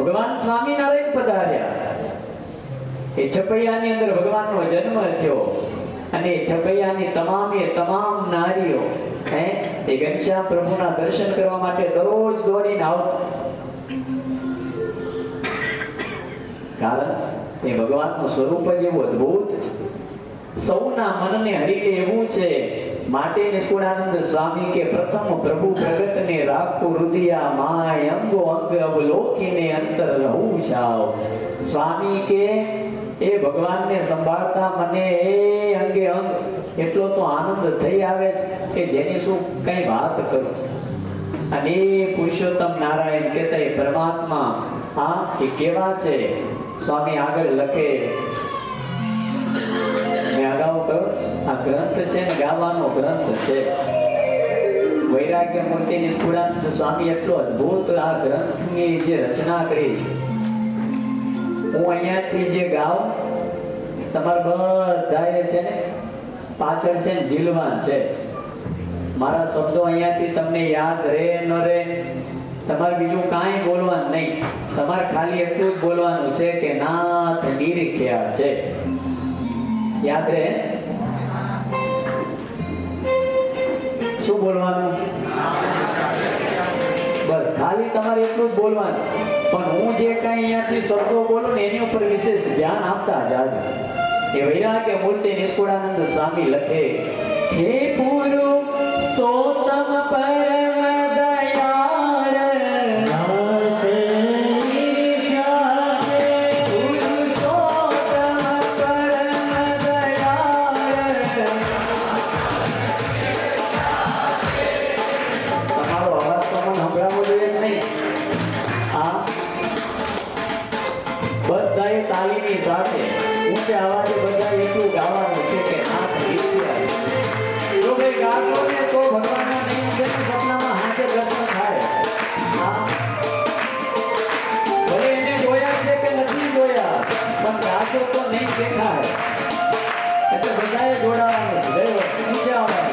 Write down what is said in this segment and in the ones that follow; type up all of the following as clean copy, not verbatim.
ભગવાન સ્વામિનારાયણ પધાર્યા. એ છપૈયાની અંદર ભગવાનનો જન્મ થયો અને છપૈયાની તમામ નારીઓ એ ઘનશ્યામ પ્રભુના દર્શન કરવા માટે દરરોજ દોડીને આવતા. કારણ એ ભગવાનનું સ્વરૂપ જ એવું અદ્ભુત, સૌના મનને હરી લે એવું છે. માટે નિષ્કુળાનંદ સ્વામી કે પ્રથમ પ્રભુ પ્રગટને રાખો હૃદયા માય અંગો અંગ અવલોકીને અંતર રહું છાવ. સ્વામી કે એ ભગવાનને સંભાળતા મને એ અંગે અંગ એટલો તો આનંદ થઈ આવે છે કે જેની શું કઈ વાત કરું. અને પુરુષોત્તમ નારાયણ કહેતા એ પરમાત્મા હા એ કેવા છે. સ્વામી આગળ લખે, મેં અગાઉ કહ્યું આ ગ્રંથ છે ને ગાવાનો ગ્રંથ છે. વૈરાગ્ય મૂર્તિ નિષ્કુળાનંદ સ્વામી એટલો અદ્ભુત આ ગ્રંથની જે રચના કરી છે. હું અહીંયાથી જે ગાઉં તમારે બધા છે ને પાછળ છે ને જીલવાન છે. મારા શબ્દો અહીંયાથી તમને યાદ રહે ન રહે તમારે બીજું કાંઈ બોલવાનું નહીં. તમારે ખાલી એટલું જ બોલવાનું છે કે નાથ નિરીખ્યા છે. યાદ રહે? શું બોલવાનું? બસ ખાલી તમારે એટલું જ બોલવાનું. પણ હું જે કઈ અહીંયાથી શબ્દો બોલું ને એની ઉપર વિશેષ ધ્યાન આપતા જાજો. એ વૈરાગ્ય મૂર્તિ નિષ્કુળાનંદ સ્વામી લખે, હે પુરુષોત્તમ પરમ તાલીની સાથે ઊંચે અવાજે બધા એટલું ગાવાનું છે કે નાથ નિરીખ્યા. જો ભાઈ ગાતો ને તો ભગવાનના નહીં સપનામાં હાથે દર્શન થાય. ભલે એને જોયા છે કે નથી જોયા પણ ગાતો તો નહીં દેખાય. એટલે બધાએ જોડાવાનું છે. નીચે આવવાનું.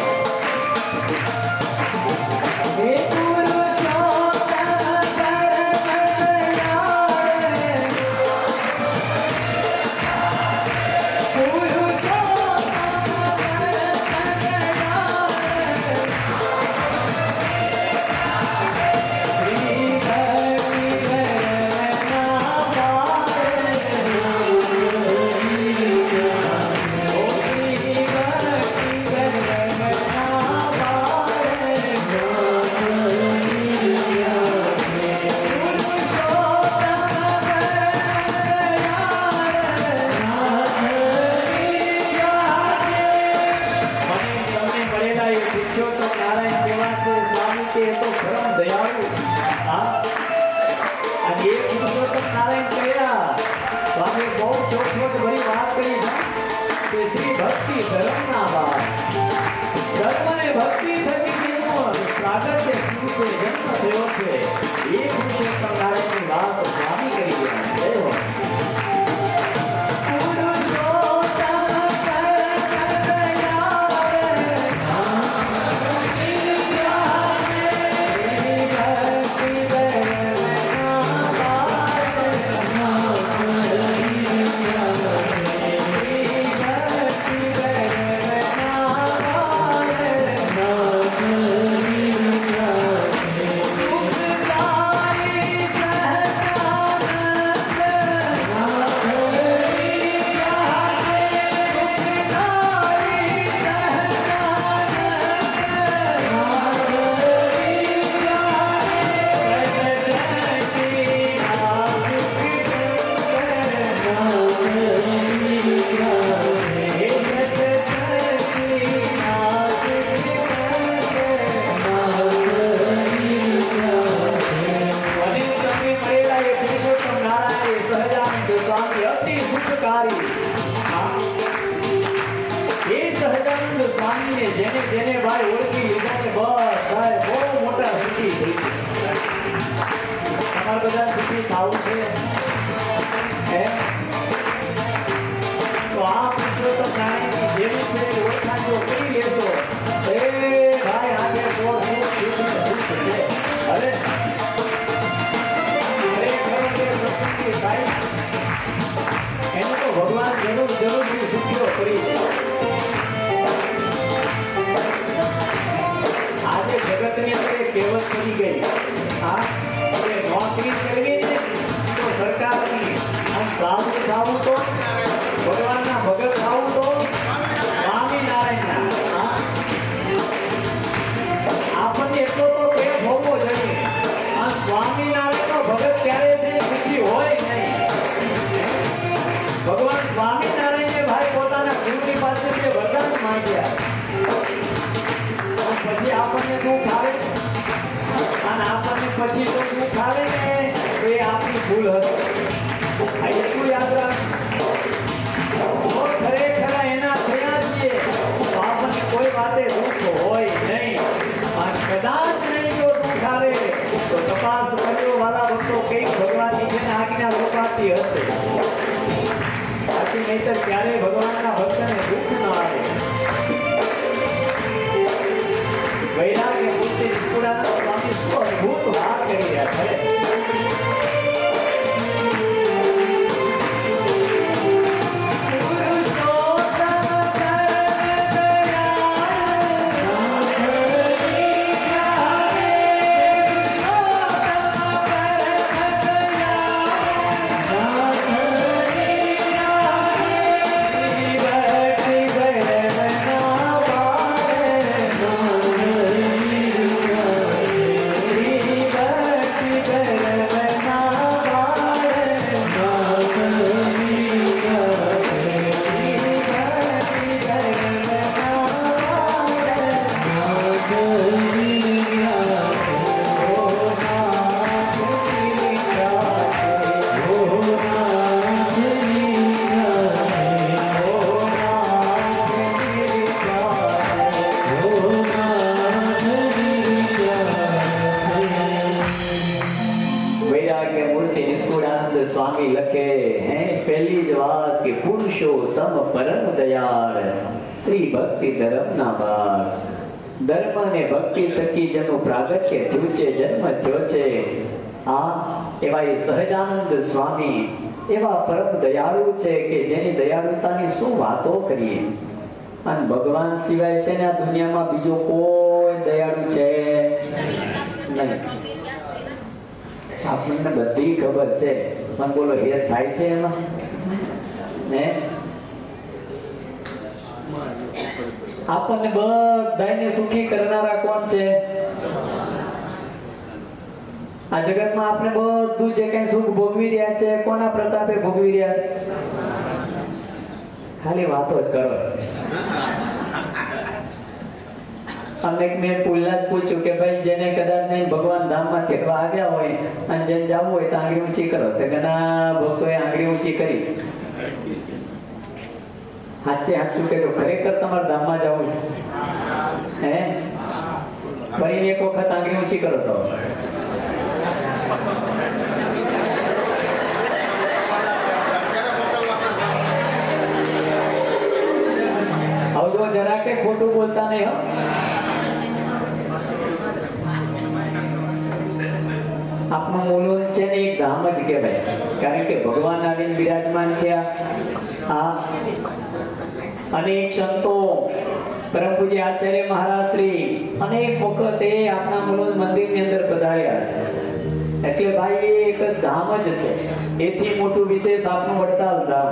અરે કહેવત પડી ગઈ. હા, હવે નોકરી કરવી ને તો સરકારની, આમ સાધુ થવું તો ભગવાનના ભગત થવું તો સ્વામિનારાયણના. હા, આપણને એટલો તો પ્રેમ હોવો જોઈએ. આમ સ્વામિનારાયણનો ભગત ક્યારે છે ખુશી હોય નહીં. ભગવાન સ્વામિનારાયણે ભાઈ પોતાના ગુરુની પાસે જે વરદાન માંગ્યા, પછી આપણને દુઃખ આવે અને આપણને પછી તો દુઃખ આવે ને એ આપણી ભૂલ હતી. આ એટલું યાદ રાખ, જો ખરેખર એના થયા છીએ તો આપણને કોઈ વાતે દુઃખ હોય નહીં. અને કદાચ નહીં જો દુઃખ આવે તો તપાસ કર્યો વાલા ભક્તો કંઈક ભગવાનની છે ને આજ્ઞા રોકાતી હશે. બાકી નહીતર ક્યારે ભગવાનના ભક્તને દુઃખ ન આવે. વૈરાગ્ય મૂર્તિ નિષ્કુળાનંદ સ્વામી શું અદ્ભુત વાત કરી રહ્યા છે. સ્વામી લખે હે પહેલી જ વાત કે પુરુષોત્તમ પરમ દયાળ શ્રી ભક્તિ ધર્મ ના બાળ. ધર્મ અને ભક્તિ થકી જેનું પ્રાગટ્ય થયું છે, જન્મ થયો છે, આ એવા એ સહજાનંદ સ્વામી એવા પરમ દયાળુ છે કે જેની દયાળુતાની શું વાતો કરીએ. અને ભગવાન સિવાય છે ને આ દુનિયામાં બીજો કોઈ દયાળુ છે નહીં. આપણને બધી ખબર છે, પણ બોલો હેર થાય છે એમાં ને? આપણને બધાને સુખી કરનારા કોણ છે? આ જગતમાં આપણે બધું જે કઈ સુખ ભોગવી રહ્યા છે કોના પ્રતાપે ભોગવી રહ્યા? ખાલી વાતો જ કરો. અમને મેં પહેલા જ પૂછ્યું કે ભાઈ જેને કદાચ નહીં ભગવાન ધામમાં ટેકવા આવ્યા હોય અને જેને જવું હોય તો આંગળી ઊંચી કરો. તો ઘણા ભક્તોએ આંગળી ઊંચી કરી. સાચે સાચું કહેજો, ખરેખર તમારે ધામમાં જવું હે? ફરી એક વખત આંગળી ઊંચી કરો તો આવજો. જરા કે ખોટું બોલતા નહીં હો. આપનું મૂળ છે ને એક ધામ જ કહેવાય, કારણ કે ભગવાન આવીને બિરાજમાન થયા. આ અનેક સંતો, પરમ પૂજ્ય આચાર્ય મહારાજ શ્રી અનેક વખત એ આપના મૂળ મંદિરની અંદર પધાર્યા છે. એટલે ભાઈ એક જ ધામ જ છે. એથી મોટું વિશેષ આપનું વડતાલ ધામ,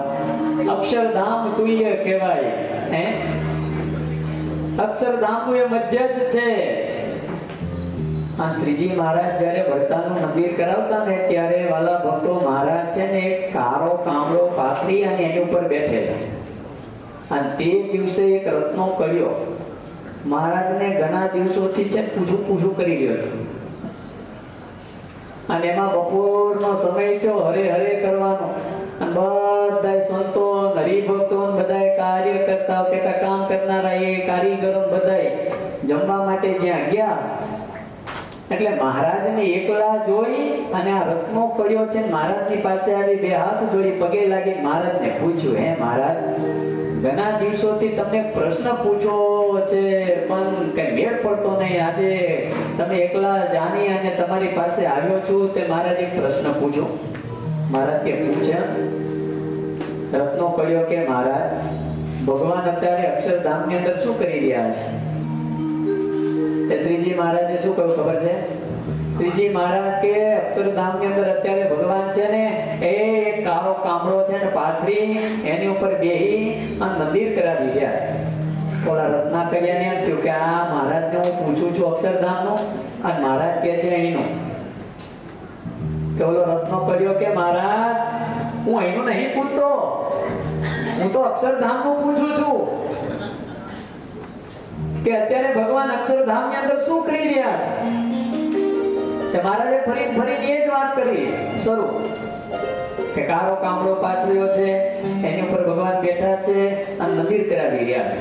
અક્ષરધામ તુલ્ય કહેવાય. હે, અક્ષરધામ એ મધ્ય જ છે. આ શ્રીજી મહારાજ જ્યારે વડતાલનું મંદિર કરાવતા ને ત્યારે વાલા ભક્તો મહારાજ છે ને એક કારો કામળો પાથરી અને એની ઉપર બેઠેલા. અને તે દિવસે એક રત્નો કર્યો મહારાજને ઘણા દિવસોથી છે પૂછું કરી ગયો હતો. અને એમાં બપોરનો સમય થયો, હરે હરે કરવાનો. અને બધા સંતો હરિભક્તો બધા કાર્ય કરતા કે કામ કરનારા એ કારીગરો બધા જમવા માટે જ્યાં ગયા, એટલે મહારાજને એકલા જોઈ અને આ રત્નો પડ્યો છે મહારાજની પાસે આવી બે હાથ જોડી પગે લાગી મહારાજને પૂછ્યું, હે મહારાજ, ઘણા દિવસોથી તમને પ્રશ્ન પૂછો છે પણ કઈ મેળ પડતો નહીં. આજે તમે એકલા જાણી અને તમારી પાસે આવ્યો છું તે મહારાજ એક પ્રશ્ન પૂછો. મહારાજ કે પૂછે. રત્નો પડ્યો કે મહારાજ, ભગવાન અત્યારે અક્ષરધામની અંદર શું કરી રહ્યા છે? તે શ્રીજી મહારાજે શું કહ્યું ખબર છે? શ્રીજી મહારાજ કે અક્ષરધામ ની અંદર અત્યારે ભગવાન છે ને એ એક કાળો કામળો છે ને પાથરી એની ઉપર બેહી અને મંદિર કરાવી ગયા. થોડા રત્ના કર્યા ને એમ થયું કે આ મહારાજને હું પૂછું છું અક્ષરધામનું અને મહારાજ કે છે અહીંનું. કે ઓલો રત્નો કર્યો કે મહારાજ હું અહીંનું નહીં પૂછતો, હું તો અક્ષરધામનું પૂછું છું કે અત્યારે ભગવાન અક્ષરધામ ની અંદર શું કરી રહ્યા છે. મહારાજે ફરી એ જ વાત કરી શરૂ કે કાળો કામળો પાથર્યો છે એની ઉપર ભગવાન બેઠા છે અને મંદિર કરાવી રહ્યા છે.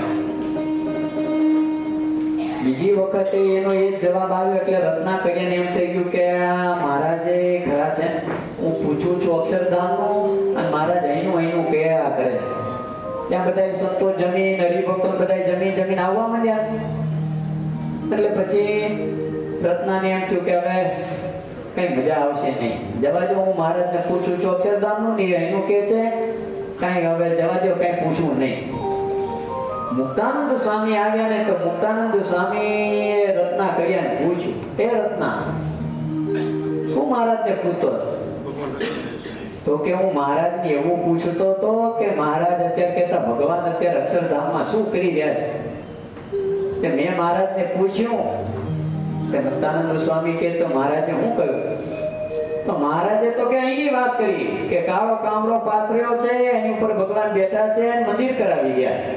બીજી વખતે એનો એ જ જવાબ આવ્યો એટલે રત્ના કરીને એમ થઈ ગયું કે મહારાજે ખરા છે હું પૂછું છું અક્ષરધામનું અને મહારાજ અહીંનું કયા કરે છે. ત્યાં બધા સંતો જમીન હરિભક્તો બધા જમીન આવવા માંડ્યા. એટલે પછી રત્નાને એમ થયું કે હવે કઈ મજા આવશે નહીં, જવા દો, હું મહારાજને પૂછું છું અક્ષરધામનું નહીં એનું કે છે કઈ હવે જવા દો, કઈ પૂછવું નહીં. મુક્તાનંદ સ્વામી આવ્યા ને તો મુક્તાનંદ સ્વામી રત્ના કર્યા ને પૂછ્યું, એ રત્ના શું મહારાજને પૂછતો? તો કે હું મહારાજને એવું પૂછતો હતો કે મહારાજ અત્યારે કહેતા ભગવાન અત્યારે અક્ષરધામમાં શું કરી રહ્યા છે. મેં મહારાજને પૂછ્યું કે મુક્તાનંદ સ્વામી કે તો મહારાજે શું કહ્યું? તો મહારાજે તો કે અહીંની વાત કરી કે કાળો કામળો પાથર્યો છે એની ઉપર ભગવાન બેઠા છે અને મંદિર કરાવી ગયા છે.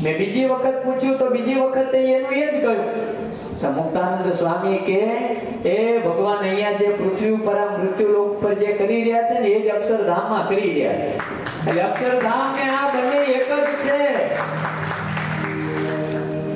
મેં બીજી વખત પૂછ્યું તો બીજી વખતે એનું એ જ કહ્યું. મુક્તાનંદ સ્વામી કે એ ભગવાન અહીંયા જે પૃથ્વી ઉપર આ મૃત્યુલોક પર જે કરી રહ્યા છે ને એ જ અક્ષરધામમાં કરી રહ્યા છે. એટલે અક્ષરધામ ને આ બંને એક જ છે.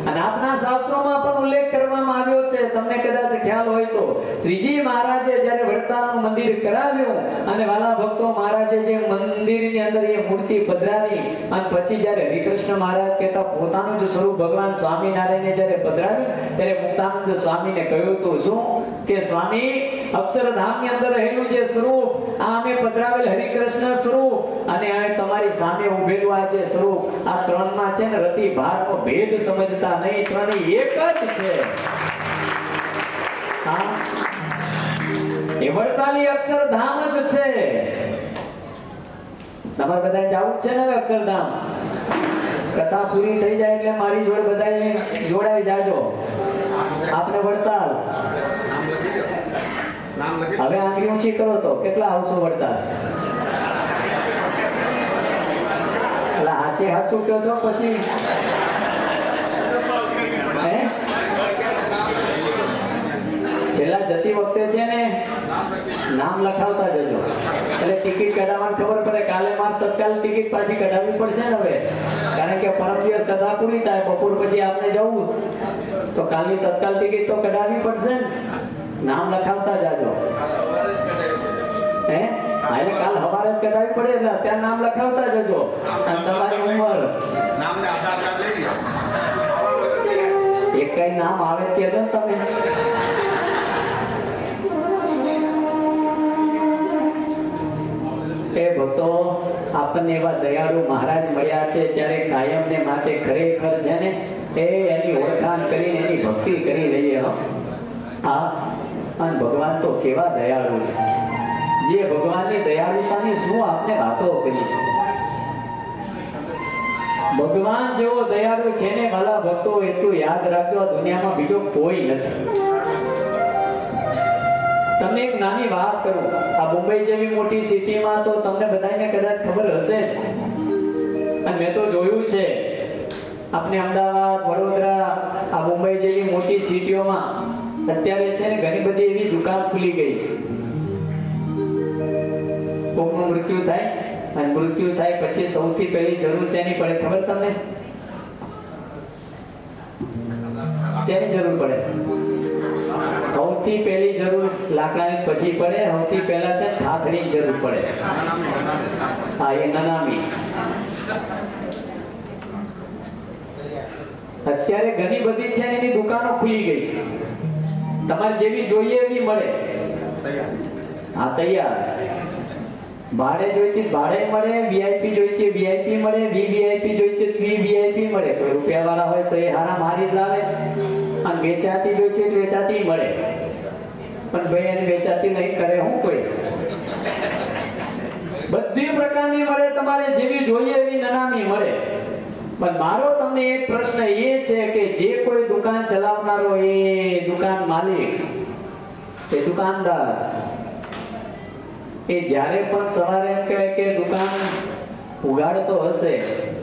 અને આપના શાસ્ત્રોમાં પણ ઉલ્લેખ કરવામાં આવ્યો છે, તમને કદાચ ખ્યાલ હોય તો શ્રીજી મહારાજે જ્યારે વડતાલનું મંદિર કરાવ્યું અને વાલા ભક્તો મહારાજે જે મંદિરની અંદર એ મૂર્તિ પધરાવી અને પછી જ્યારે હરિકૃષ્ણ મહારાજ કહેતા પોતાનું જ સ્વરૂપ ભગવાન સ્વામિનારાયણને જ્યારે પધરાવ્યું ત્યારે મુક્તાનંદ સ્વામીને કહ્યું હતું શું કે સ્વામી અક્ષરધામની અંદર રહેલું જે સ્વરૂપ આ અમે પધરાવેલ હરિકૃષ્ણ સ્વરૂપ અને આ તમારી સામે ઉભેલું આ જે સ્વરૂપ આ ત્રણમાં છે ને રતિ ભારનો ભેદ સમજતા નહીં, ત્રણે એક જ છે. હા, એ વડતાલી અક્ષરધામ જ છે. તમારે બધા જવું છે ને અક્ષરધામ. કથા પૂરી થઈ જાય એટલે મારી જોડે બધા જોડાઈ જાજો. આપણે વડતાલ હવે આંગળી ઊંચી કરો તો કેટલા આવશો વડતાલ? એટલે હાથે હાથ છૂટ્યો છો પછી છેલ્લા જતી વખતે છે ને નામ લખાવતા જજો એટલે ટિકિટ કઢાવવાની ખબર પડે. કાલે માર તત્કાલ ટિકિટ પાછી કઢાવવી પડશે ને હવે, કારણ કે પરમ દિવસ કથા પૂરી થાય બપોર પછી આપણે જવું તો કાલની તત્કાલ ટિકિટ તો કઢાવવી પડશે ને. નામ લખાવતા જાજો. એટલે કાલ સવારે જ કઢાવવી પડે એટલે અત્યારે નામ લખાવતા જજો. અને તમારી ઉંમર એક કઈ નામ આવે કે તમે એ ભક્તો આપણને એવા દયાળુ મહારાજ મળ્યા છે ત્યારે કાયમને માટે ખરેખર છે ને એની ઓળખાણ કરીને એની ભક્તિ કરી લઈએ. હા, અને ભગવાન તો કેવા દયાળુ છે. જે ભગવાનની દયાળુતાની શું આપણે વાતો કરી છે. ભગવાન જેવો દયાળુ છે ને વાલા ભક્તો એટલું યાદ રાખજો આ દુનિયામાં બીજો કોઈ નથી. તમને એક નાની વાત કરું. આ મુંબઈ જેવી મોટી સિટીમાં તો તમને બધાને કદાચ ખબર હશે અને મેં તો જોયું છે આપણે અમદાવાદ, વડોદરા, આ મુંબઈ જેવી મોટી સિટીઓમાં અત્યારે છે ને ઘણી બધી એવી દુકાન ખુલી ગઈ છે. કોકનું મૃત્યુ થાય અને મૃત્યુ થાય પછી સૌથી પહેલી જરૂર શેની પડે ખબર તમને? શેની જરૂર પડે? સૌથી પહેલી જરૂર લાકડાની પછી પડે. સૌથી પહેલા છે થાથની જરૂર પડે. હા, એ નનામી. અત્યારે ઘણી બધી છે એની દુકાનો ખુલી ગઈ છે. તમારે જેવી જોઈએ એવી મળે. હા, તૈયાર. ભાડે જોઈતી ભાડે મળે, વીઆઈપી જોઈતી વીઆઈપી મળે, વીવીઆઈપી જોઈતી વીવીઆઈપી મળે. કોઈ રૂપિયા વાળા હોય તો એ હારા મારી જ લાવે, અને વેચાતી જોઈતી તો વેચાતી મળે. પણ ભાઈ એને વેચાતી નહીં કરે હું કોઈ. બધી પ્રકારની મળે, તમારે જેવી જોઈએ એવી નનામી મળે. પણ મારો તમને એક પ્રશ્ન એ છે કે જે કોઈ દુકાન ચલાવનારો, એ દુકાન માલિક, એ દુકાનદાર, એ જ્યારે પણ સવારે એમ કહેવાય કે દુકાન ઉગાડતો હશે,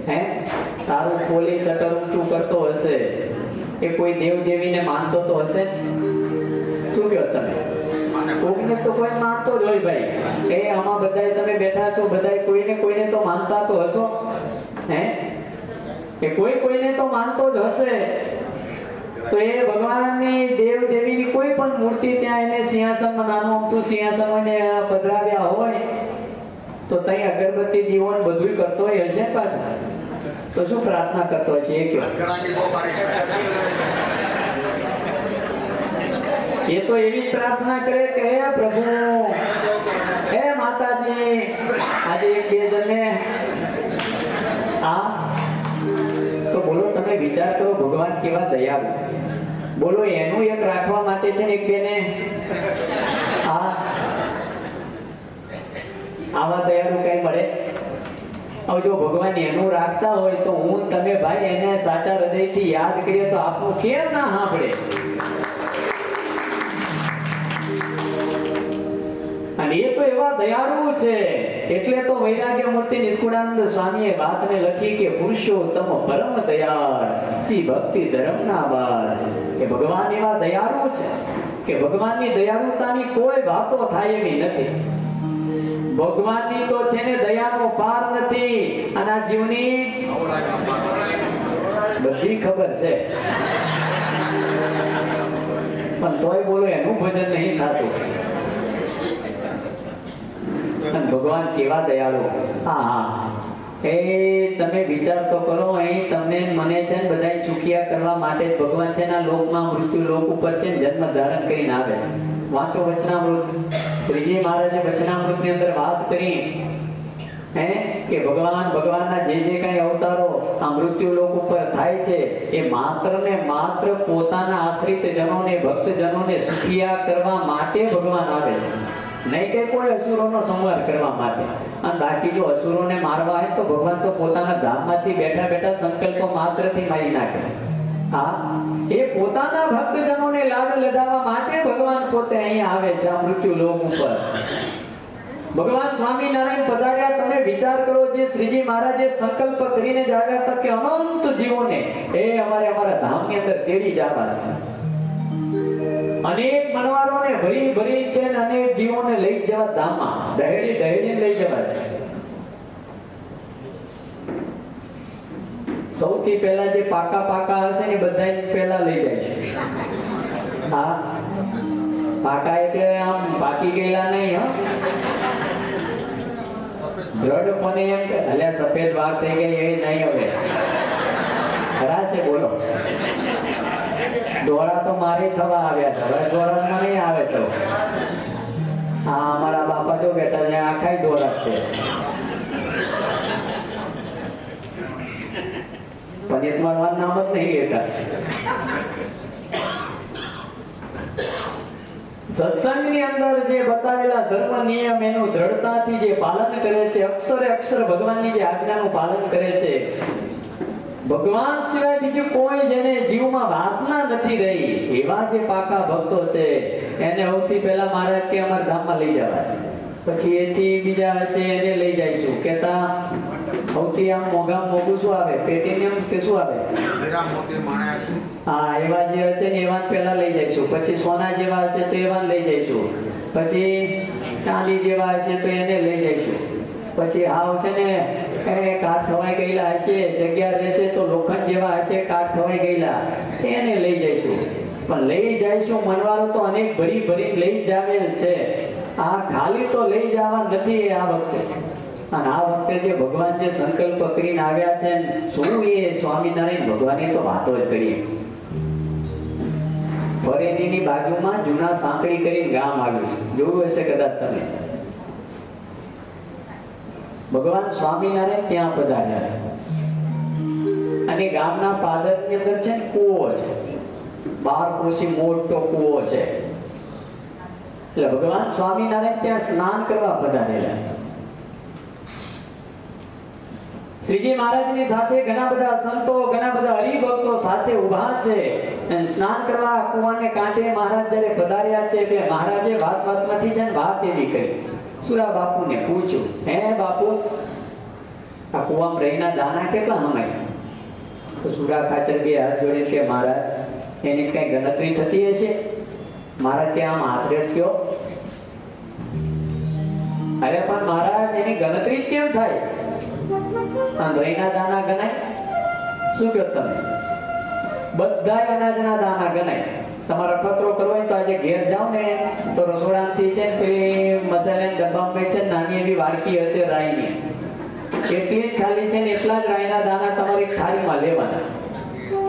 હે તારું ખોલી શટર ઊંચું કરતો હશે, એ કોઈ દેવ દેવીને માનતો તો હશે. શું કહો તમે? કોઈને તો કોઈ માનતો જ હોય ભાઈ. એ આમાં બધાય તમે બેઠા છો, બધાય કોઈને કોઈને તો માનતા તો હશો, હે કે કોઈ કોઈને તો માનતો જ હશે. તો એ ભગવાનની દેવ દેવીની કોઈ પણ મૂર્તિ ત્યાં એને સિંહાસનમાં નાનું અમથું સિંહાસનને પધરાવ્યા હોય તો ત્યાં અગરબત્તી દીવોન બધું કરતો હોય હશે પાછું. તો શું પ્રાર્થના કરતો હશે એ કયો? એ તો એવી પ્રાર્થના કરે કે હે પ્રભુ, હે માતાજી, આજે એક બે જણને આ તો બોલો તમે વિચાર કરો ભગવાન કેવા દયાળુ. બોલો એનું એક રાખવા માટે છે ને એક બેને આવા દયાળુ કઈ મળે? હવે જો ભગવાન એનું રાખતા હોય તો હું તમે ભાઈ એને સાચા હૃદયથી યાદ કરીએ તો આપણું કેમ ના સાંભળે? અને એ તો એવા દયાળુ છે. એટલે તો વૈરાગ્ય મૂર્તિ નિષ્કુળાનંદ સ્વામીએ વાતને લખી કે પુરુષોત્તમ પરમ દયાળ સી ભક્તિ ધર્મના બાર. કે ભગવાન એવા દયાળુ છે કે ભગવાનની દયાળુતાની કોઈ વાતો થાય એવી નથી. ભગવાનની તો છે ને દયાનો પાર નથી. અને આ જીવની બધી ખબર છે, પણ તોય બોલો એનું ભજન નહીં થતું. ભગવાન કેવા દયાળુ. હા, એ તમે વિચાર તો કરો. અહીં તમને મને છે ને બધા સુખિયા કરવા માટે ભગવાન છે ને લોકમાં મૃત્યુ લોક ઉપર છે જન્મ ધારણ કરીને આવે. વાંચો વચનામૃત. શ્રીજી મહારાજે વચનામૃતની અંદર વાત કરી હે કે ભગવાનના જે કઈ અવતારો આ મૃત્યુ લોક ઉપર થાય છે એ માત્ર ને માત્ર પોતાના આશ્રિત જનોને, ભક્ત જનોને સુખિયા કરવા માટે ભગવાન આવે છે, નહીં કે કોઈ અસુરોનો સંહાર કરવા માટે. અને બાકી જો અસુરોને મારવા હોય તો ભગવાન તો પોતાના ધામમાંથી બેઠા બેઠા સંકલ્પો માત્રથી મારી નાખે. હા, એ પોતાના ભક્તજનોને લાડ લડાવવા માટે ભગવાન પોતે અહીંયા આવે છે આ મૃત્યુ લોક ઉપર. ભગવાન સ્વામિનારાયણ પધાર્યા. તમે વિચાર કરો, જે શ્રીજી મહારાજે સંકલ્પ કરીને જ આવ્યા હતા કે અનંત જીવોને એ અમારા ધામની અંદર તેડી જવા છે. અનેક મનવારોને ભરી છે અને અનેક જીવોને લઈ જવા ધામમાં દહેડી લઈ જવા છે. સૌથી પહેલા જે પાકા હશે ને બધા પહેલા લઈ જાય છે. હા, પાકા એટલે આમ પાકી ગયેલા નહીં. હા, દ્રઢ મને એમ કે અલ્યા સફેદ વાર થઈ ગઈ એ નહીં. હવે ખરા છે બોલો. દોરા તો મારે થવા આવ્યા છે, હવે દોરામાં નહીં આવે તો. હા, અમારા બાપા જો બેઠા છે આખા દોરા છે. પંડિત મારવાનું નામ જ નહીં લેતા. સત્સંગની અંદર જે બતાવેલા ધર્મ નિયમ એનું દ્રઢતાથી જે પાલન કરે છે, અક્ષરે અક્ષર ભગવાનની જે આજ્ઞાનું પાલન કરે છે. ભગવાન સિવાય બીજું કોઈ જેને જીવમાં વાસના નથી રહી એવા જે પાકા ભક્તો છે એને સૌથી પહેલા મહારાજ કે અમારા ધામમાં લઈ જવાય. પછી એથી બીજા હશે એને લઈ જઈશું. કેતા સૌથી આમ મોગું શું આવે? પ્લેટિનિયમ કે શું આવે? હા, એવા જે હશે ને એવા પહેલા લઈ જઈશું. પછી સોના જેવા હશે તો એવા લઈ જઈશું. પછી ચાંદી જેવા હશે તો એને લઈ જઈશું. પછી હાવ છે ને કાઠ ખવાઈ ગયેલા હશે, જગ્યા રહેશે તો લોખંડ જેવા હશે કાઠ ખવાઈ ગયેલા, એને લઈ જઈશું. પણ લઈ જઈશું મનવાળો તો અનેક ભરી લઈ જાવેલ છે. આ ખાલી તો લઈ જવા નથી આ વખતે. અને આ વખતે જે ભગવાન જે સંકલ્પ કરીને આવ્યા છે શું એ સ્વામિનારાયણ ભગવાનની તો વાતો જ કરીએ. ફરેલીની બાજુમાં જૂના સાંકળી કરીને ગામ આવ્યું છે, જોયું હશે કદાચ તમે. ભગવાન સ્વામિનારાયણ ત્યાં પધાર્યા અને ગામના પાદરની અંદર છે ને કૂવો છે, 12 કોસી મોટો કૂવો છે. એટલે ભગવાન સ્વામિનારાયણ ત્યાં સ્નાન કરવા પધારેલા. શ્રીજી મહારાજની સાથે ઘણા બધા સંતો, ઘણા બધા હરિભક્તો સાથે ઊભા છે અને સ્નાન કરવા કૂવાને કાંઠે મહારાજ જ્યારે પધાર્યા છે એટલે મહારાજે વાતમાંથી છે ને વાત એવી કરી. સુરા બાપુને પૂછ્યું, હે બાપુ, આ કૂવામાં રહીના દાણા કેટલા હમાય? તો સુરા ખાચર બે હાથ જોડીને કે મહારાજ, એની કઈ ગણતરી થતી હશે? મહારાજ કે આમ આશરે કયો? અરે પણ મહારાજ, એની ગણતરી જ કેમ થાય? રહીના દાણા ગણાય? શું કહો તમે? બધા અનાજના દાણા ગણાય. તમારા પત્રો કરવો હોય તો આજે ઘેર જાવ ને તો રસોડામાંથી છે ને પેલી મસાલાની ડબ્બામાં છે નાની એવી વાડકી હશે રાઈની, એટલી જ ખાલી છે ને એટલા જ રાઈના દાણા તમારી થાળીમાં લેવાના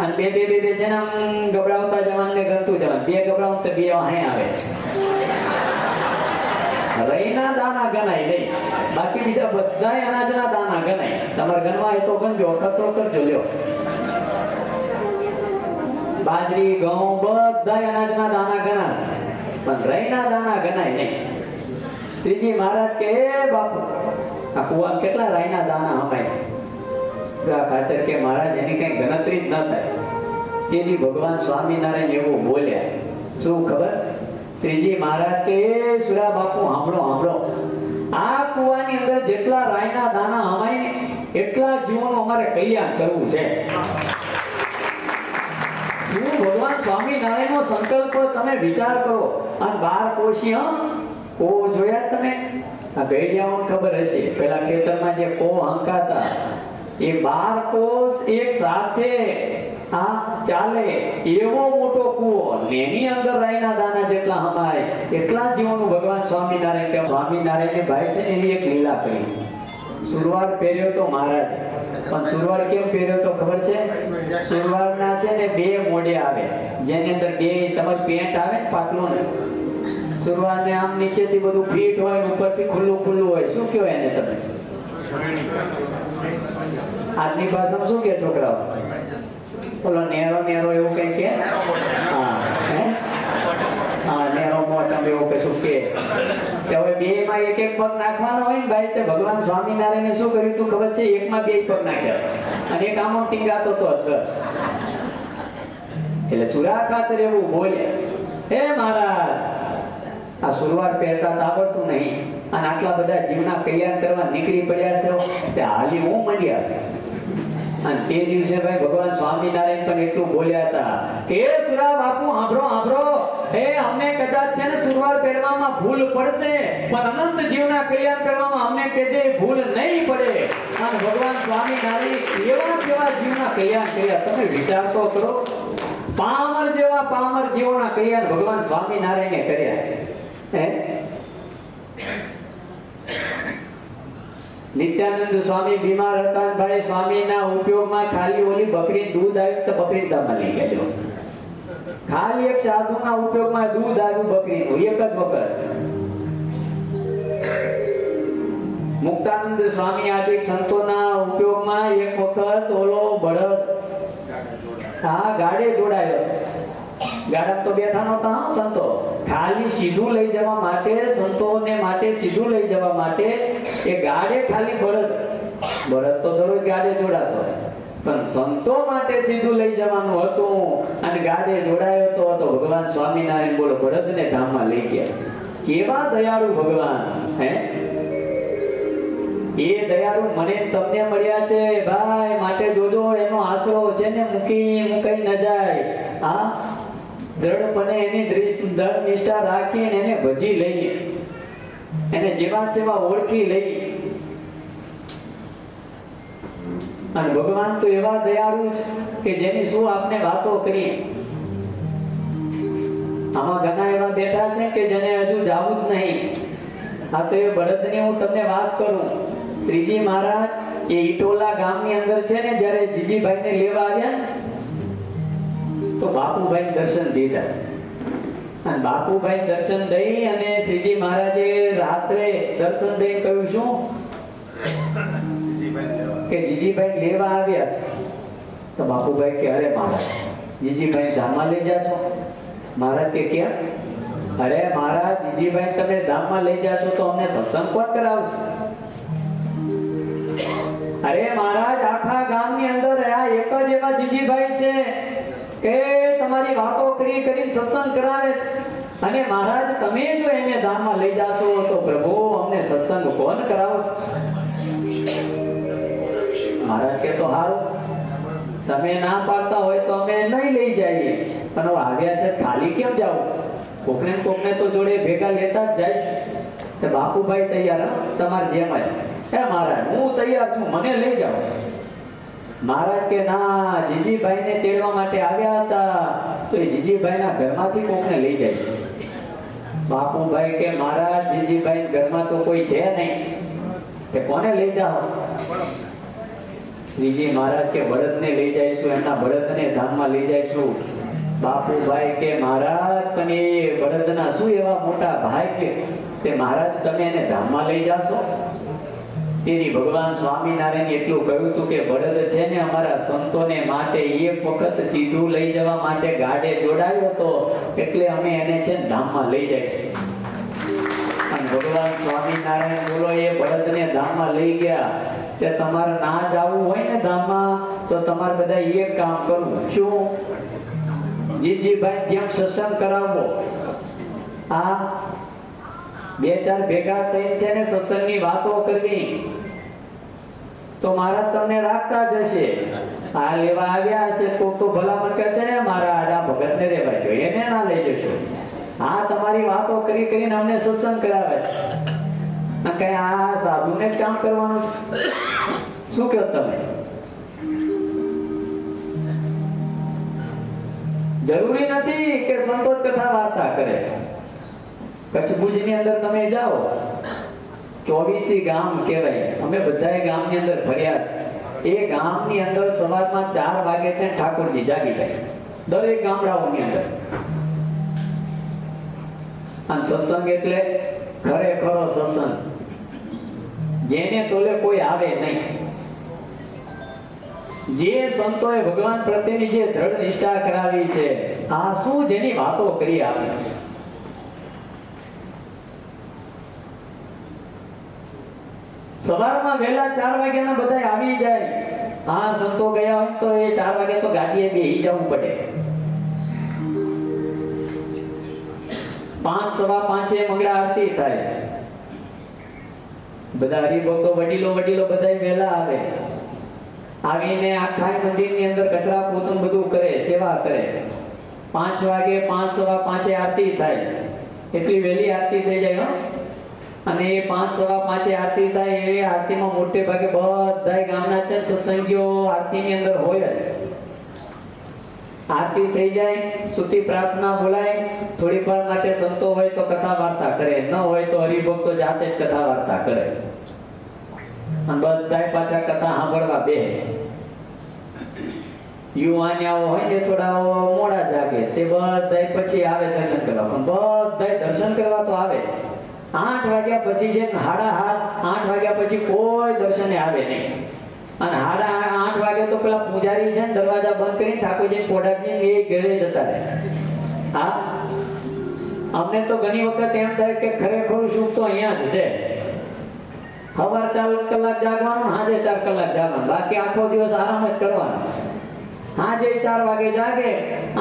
અને બે છે ને આમ ગબડાવતા જવાનું ને ગણતું જવાનું. બે ગબડાવું તો બે અહીં આવે. રઈના દાણા ગણાય નહીં, બાકી બીજા બધા અનાજના દાણા ગણાય. તમારે ગણવા હોય તો ગણજો, કચરો કરજો. લ્યો, બાજરી, ઘઉં બધા અનાજના દાણા ગણાશે, પણ રઈના દાણા ગણાય નહીં. શ્રીજી મહારાજ કે બાપુ, આ કુવામાં કેટલા રાઈના દાણા હમાય? ખાચર કે મહારાજ, એની કઈ ગણતરી જ ન થાય. તેથી ભગવાન સ્વામિનારાયણ એવું બોલ્યા. શું ખબર? શ્રીજી મહારાજ કે સુરા બાપુ, સાંભળો, આ કુવાની અંદર જેટલા રાઈના દાણા હમાય ને એટલા જીવોનું અમારે કલ્યાણ કરવું છે. ભગવાન સ્વામિનારાયણનો સંકલ્પ તમે વિચાર કરો. અને 12 કોશી કો જોયા તમે? આ ગઈડિયાઓને ખબર હશે, પેલા ખેતરમાં જે કો હંકાતા, એ 12 કોષ એક સાથે ચાલે એવો મોટો કૂવો, એની અંદર રાઈના દાણા જેટલા હમાય એટલા જીવોનું ભગવાન સ્વામિનારાયણ કે સ્વામિનારાયણ ભાઈ છે ને એની એક લીલા કરી. સુરવાળ પહેર્યો તો મહારાજ, પણ સુરવાળ કેમ પહેર્યો તો ખબર છે? સુરવાળના છે ને 2 મોઢે આવે, જેની અંદર 2 તમારી પેન્ટ આવે ને પાટલું ને, સુરવાળને આમ નીચેથી બધું ફીટ હોય, ઉપરથી ખુલ્લું હોય. શું કહેવાય એને તમે? આજની ભાષામાં શું કે છોકરાઓ? બોલો, નેરો એવું કઈ કે? હા, નેરો મોટમ એવું કશું કે. હવે 2 માં એક પગ નાખવાનો હોય ને ભાઈ, તે ભગવાન સ્વામિનારાયણે શું કર્યું તું ખબર છે? 1 માં 2 પગ નાખ્યા અને એક આમાં ટીંગાતો તો હતો. એટલે સુરા ખાચર એવું બોલ્યા, હે મહારાજ, આ સુરવાળ પહેરતા આવડતું નહીં અને આટલા બધા જીવના કલ્યાણ કરવા નીકળી પડ્યા છો, તે હાલી હું મંડ્યા. અને તે દિવસે ભાઈ ભગવાન સ્વામિનારાયણ પણ એટલું બોલ્યા હતા કે સુરા બાપુ, સાંભળો, હે અમને કદાચ છે ને સુરવાળ પહેરવામાં ભૂલ પડશે, પણ અનંત જીવના કલ્યાણ કરવામાં અમને કદે ભૂલ નહીં પડે. અને ભગવાન સ્વામિનારાયણ એવા જીવના કલ્યાણ કર્યા. તમે વિચાર તો કરો, પામર જીવોના કલ્યાણ ભગવાન સ્વામિનારાયણે કર્યા. નિત્યાનંદ સ્વામી બીમાર હતા, ભાઈ સ્વામીના ઉપયોગમાં ખાલી ઓલી બકરી દૂધ આવ્યું તો બકરી તમે લઈ ગયો. ખાલી એક સાધુના ઉપયોગમાં દૂધ આવ્યું બકરીનું એક જ વખત. મુક્તાનંદ સ્વામી આદિ સંતોના ઉપયોગમાં એક વખત ઓલો બળદ ગાડે જોડાયો. ગાડા તો બેઠા નહોતા સંતો, ખાલી સીધું લઈ જવા માટે, સંતોને માટે સીધું લઈ જવા માટે એ ગાડે ખાલી બળદ તો દરરોજ ગાડે જોડાતો, પણ સંતો માટે સીધું લઈ જવાનું હતું અને ગાડે જોડાયો તો ભગવાન સ્વામિનારાયણ બોલો બળદને ધામમાં લઈ ગયા. કેવા દયાળુ ભગવાન! એ દયાળુ મને તમને મળ્યા છે ભાઈ, માટે જોજો એનો આશરો છે ને મુકાઈ ન જાય. હા, દ્રઢપણે એની દ્રઢ નિષ્ઠા રાખીને એને ભજી લઈએ, એને જેવા સેવા ઓળખી લઈએ. અને ભગવાન તો એવા દયાળુ છે કે જેની શું આપણે વાતો કરીએ. આમાં ઘણા એવા બેઠા છે કે જેને હજુ જાવું જ નહીં. આ તો એ બળદની હું તમને વાત કરું. શ્રીજી મહારાજ એ ઈટોલા ગામની અંદર છે ને, જ્યારે જીજીભાઈને લેવા આવ્યા તો બાપુભાઈ દર્શન દીધા. અને બાપુભાઈ દર્શન દઈ અને શ્રીજી મહારાજે રાત્રે દર્શન દઈ કહ્યું, શું કે જીજીભાઈ લેવા આવ્યા છે. તો બાપુભાઈ કે અરે મહારાજ જીજીભાઈ ધામમાં લઈ જાશો? મહારાજ કે કેમ? અરે મહારાજ જીજીભાઈ તમે ધામમાં લઈ જાશો તો અમને સત્સંગ કોણ કરાવશે? અરે મહારાજ આખા ગામની અંદર આ એક જ એવા જીજીભાઈ છે કે તમારી વાતો કરી સત્સંગ કરાવે છે, અને મહારાજ તમે જો એને ધામમાં લઈ જાશો તો પ્રભુ અમને સત્સંગ કોણ કરાવશે? મહારાજ કે તો હારું, તમે ના પાડતા હોય તો અમે નહીં લઈ જઈએ, પણ હવે આવ્યા છે ખાલી કેમ જાવ? કોકને તો જોડે ભેગા લેતા જ જાય. તો બાપુભાઈ તૈયાર, તમારે જેમ જ. હે મહારાજ હું તૈયાર છું, મને લઈ જાઓ. મહારાજ કે ના, જીજીભાઈને તેડવા માટે આવ્યા હતા તો એ જીજીભાઈના ઘરમાંથી કોકને લઈ જાય. બાપુભાઈ કે મહારાજ જીજીભાઈ ઘરમાં તો કોઈ છે નહીં, તે કોને લઈ જાઓ? શ્રીજી મહારાજ કે બળદને લઈ જઈશું, એમના બળદને ધામમાં લઈ જઈશું. બાપુભાઈ કે મહારાજ તમે બળદના શું એવા મોટા ભાઈ કે તે મહારાજ તમે એને ધામમાં લઈ જાશો? તેથી ભગવાન સ્વામિનારાયણ એટલું કહ્યું હતું કે બળદ છે ને અમારા સંતોને માટે એક વખત સીધું લઈ જવા માટે ગાડે જોડાયો હતો, એટલે અમે એને છે ધામમાં લઈ જઈશું. અને ભગવાન સ્વામિનારાયણ બોલો એ બળદને ધામમાં લઈ ગયા. કે તમારે ના જવું હોય ને ધામમાં તો તમારે બધા એક કામ કરવું. શું? જીજીભાઈ જેમ સત્સંગ કરાવવો. આ બે ચાર ભેગા થઈને છે ને સત્સંગની વાતો કરવી તો મહારાજ તમને રાખતા જ હશે. આ લેવા આવ્યા હશે તો ભલામણ કરશે ને મહારાજ આ ભગતને રેવા જો, એને ના લઈ જશો. આ તમારી વાતો કરીને અમને સત્સંગ કરાવે છે, કઈ આ સાધુને જ કામ કરવાનું? શું કહો તમે? જરૂરી નથી કે સંતો જ કથા વાર્તા કરે. કચ્છ ભુજની અંદર તમે જાઓ, 24 ગામ કહેવાય. અમે બધાએ ગામની અંદર ફર્યા છે. એ ગામની અંદર સવારમાં 4 વાગે છે ઠાકોરજી જાગી જાય, દરેક ગામડાઓની અંદર. અને સત્સંગ એટલે ખરેખરો સત્સંગ, જેને તોલે કોઈ આવે નહીં. જે સંતોએ ભગવાન પ્રત્યેની જે દ્રઢ નિષ્ઠા કરાવી છે, આ શું જેની વાતો કરી આપણે. સવારમાં વહેલા 4 વાગ્યાના બધા આવી જાય. હા સંતો ગયા હોય તો એ 4 વાગે તો ગાડીએ બેસી જવું પડે. 5 સવા 5 મંગળા આરતી થાય. બધા હરિભક્તો વડીલો બધા વહેલા આવે. આવીને આખા મંદિરની અંદર કચરા પોતું બધું કરે, સેવા કરે. 5 વાગે 5 સવા 5 આરતી થાય. એટલી વહેલી આરતી થઈ જાય. અને એ 5 સવા 5 આરતી થાય. એ આરતીમાં મોટે ભાગે બધા ગામના છે સત્સંગીઓ આરતીની અંદર હોય જ. આરતી થઈ જાય, સ્તુતિ પ્રાર્થના બોલાય, થોડીક વાર માટે સંતો હોય તો કથા વાર્તા કરે, ન હોય તો હરિભક્તો જાતે જ કથા વાર્તા કરે. અને બધા પાછા કથા સાંભળવા બે. યુવાનિયાઓ હોય ને થોડા મોડા જાગે, તે બધા પછી આવે દર્શન કરવા. પણ બધા દર્શન કરવા તો આવે. 8 વાગ્યા પછી છે, 8:30 વાગ્યા પછી કોઈ દર્શને આવે નહીં. અને 8:30 વાગે તો પેલા પૂજારી છે ને દરવાજા બંધ કરીને ઠાકોરજી પોડાજી એ ઘરે જતા રહે. હા, અમને તો ઘણી વખત એમ થાય કે ખરેખર સુખ તો અહીંયા જ છે. સવાર 4 કલાક જાગવાનું, સાંજે 4 કલાક જાગવાનું, બાકી આખો દિવસ આરામ જ કરવાનો. સાંજે 4 વાગે જાગે,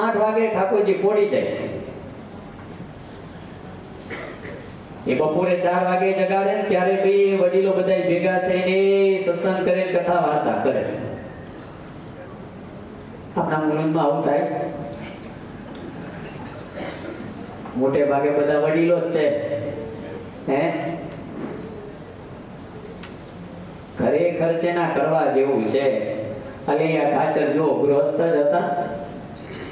8 વાગે ઠાકોરજી પોડી જાય. એ બપોરે 4 વાગે જગાડે ત્યારે ભાઈ વડીલો બધા ભેગા થઈને સત્સંગ કરે, કથા વાર્તા કરે. આપણા મુલુંડમાં આવું થાય. મોટે ભાગે બધા વડીલો જ છે. હે, ખરેખર છે ના કરવા જેવું છે. અલૈયા ખાચર જો ગૃહસ્થ જ હતા,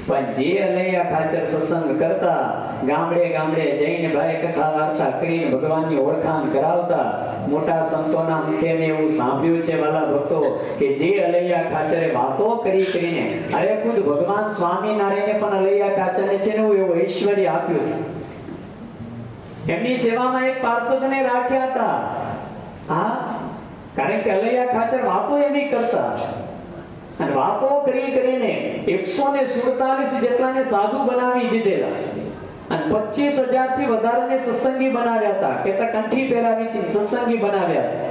પણ જે અલૈયા ખાચર સત્સંગ કરતા, ગામડે જઈને ભાઈ કથા વાર્તા કરીને ભગવાનની ઓળખાણ કરાવતા. મોટા સંતોના મુખે મેં એવું સાંભળ્યું છે વાલા ભક્તો, કે જે અલૈયા ખાચરે વાતો કરીને, અરે ખુદ ભગવાન સ્વામિનારાયણે પણ અલૈયા ખાચરને છે ને એવું ઐશ્વર્ય આપ્યું. એમની સેવામાં એક પાર્ષદને રાખ્યા હતા. હા, કારણ કે અલૈયા ખાચર વાતો એવી કરતા, અને વાતો કરી કરીને 147 જેટલાને સાધુ બનાવી દીધેલા, અને 25,000 થી વધારેને સત્સંગી બનાવ્યા હતા, કેતા કંઠી પહેરાવી હતી, સત્સંગી બનાવ્યા હતા.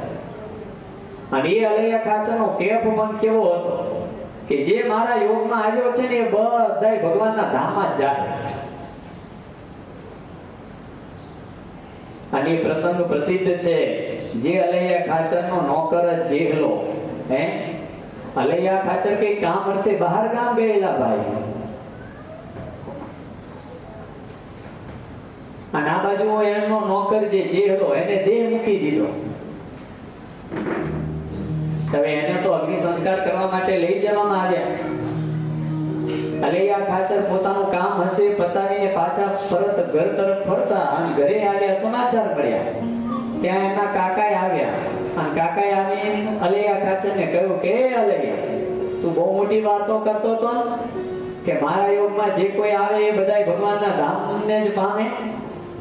અને એ અલૈયા ખાચરનો કેફ મન કેવો હતો કે જે મારા યોગમાં આવ્યો છે ને એ બધાય ભગવાનના ધામમાં જ જાય. અને એ પ્રસંગ પ્રસિદ્ધ છે. જે અલૈયા ખાચરનો નોકર જ જેહલો, હે અલૈયા ખાચર કઈ કામ અર્થે બહાર ગામ ગયેલા ભાઈ, અને આ બાજુ એનો નોકર જે જેહલો એને દેહ મૂકી દીધો. હવે એને તો અગ્નિ સંસ્કાર કરવા માટે લઈ જવામાં આવ્યા. અલૈયા ખાચર પોતાનું કામ હશે પતાવીને પાછા પરત ઘર તરફ ફરતા, અને ઘરે આવ્યા સમાચાર મળ્યા. ત્યાં એમના કાકાએ આવ્યા, અને કાકાએ આવીને અલૈયા ખાચરને કહ્યું કે અલૈયા, તું બહુ મોટી વાતો કરતો હતો કે મારા યોગમાં જે કોઈ આવે એ બધાય ભગવાનના ધામને જ પામે.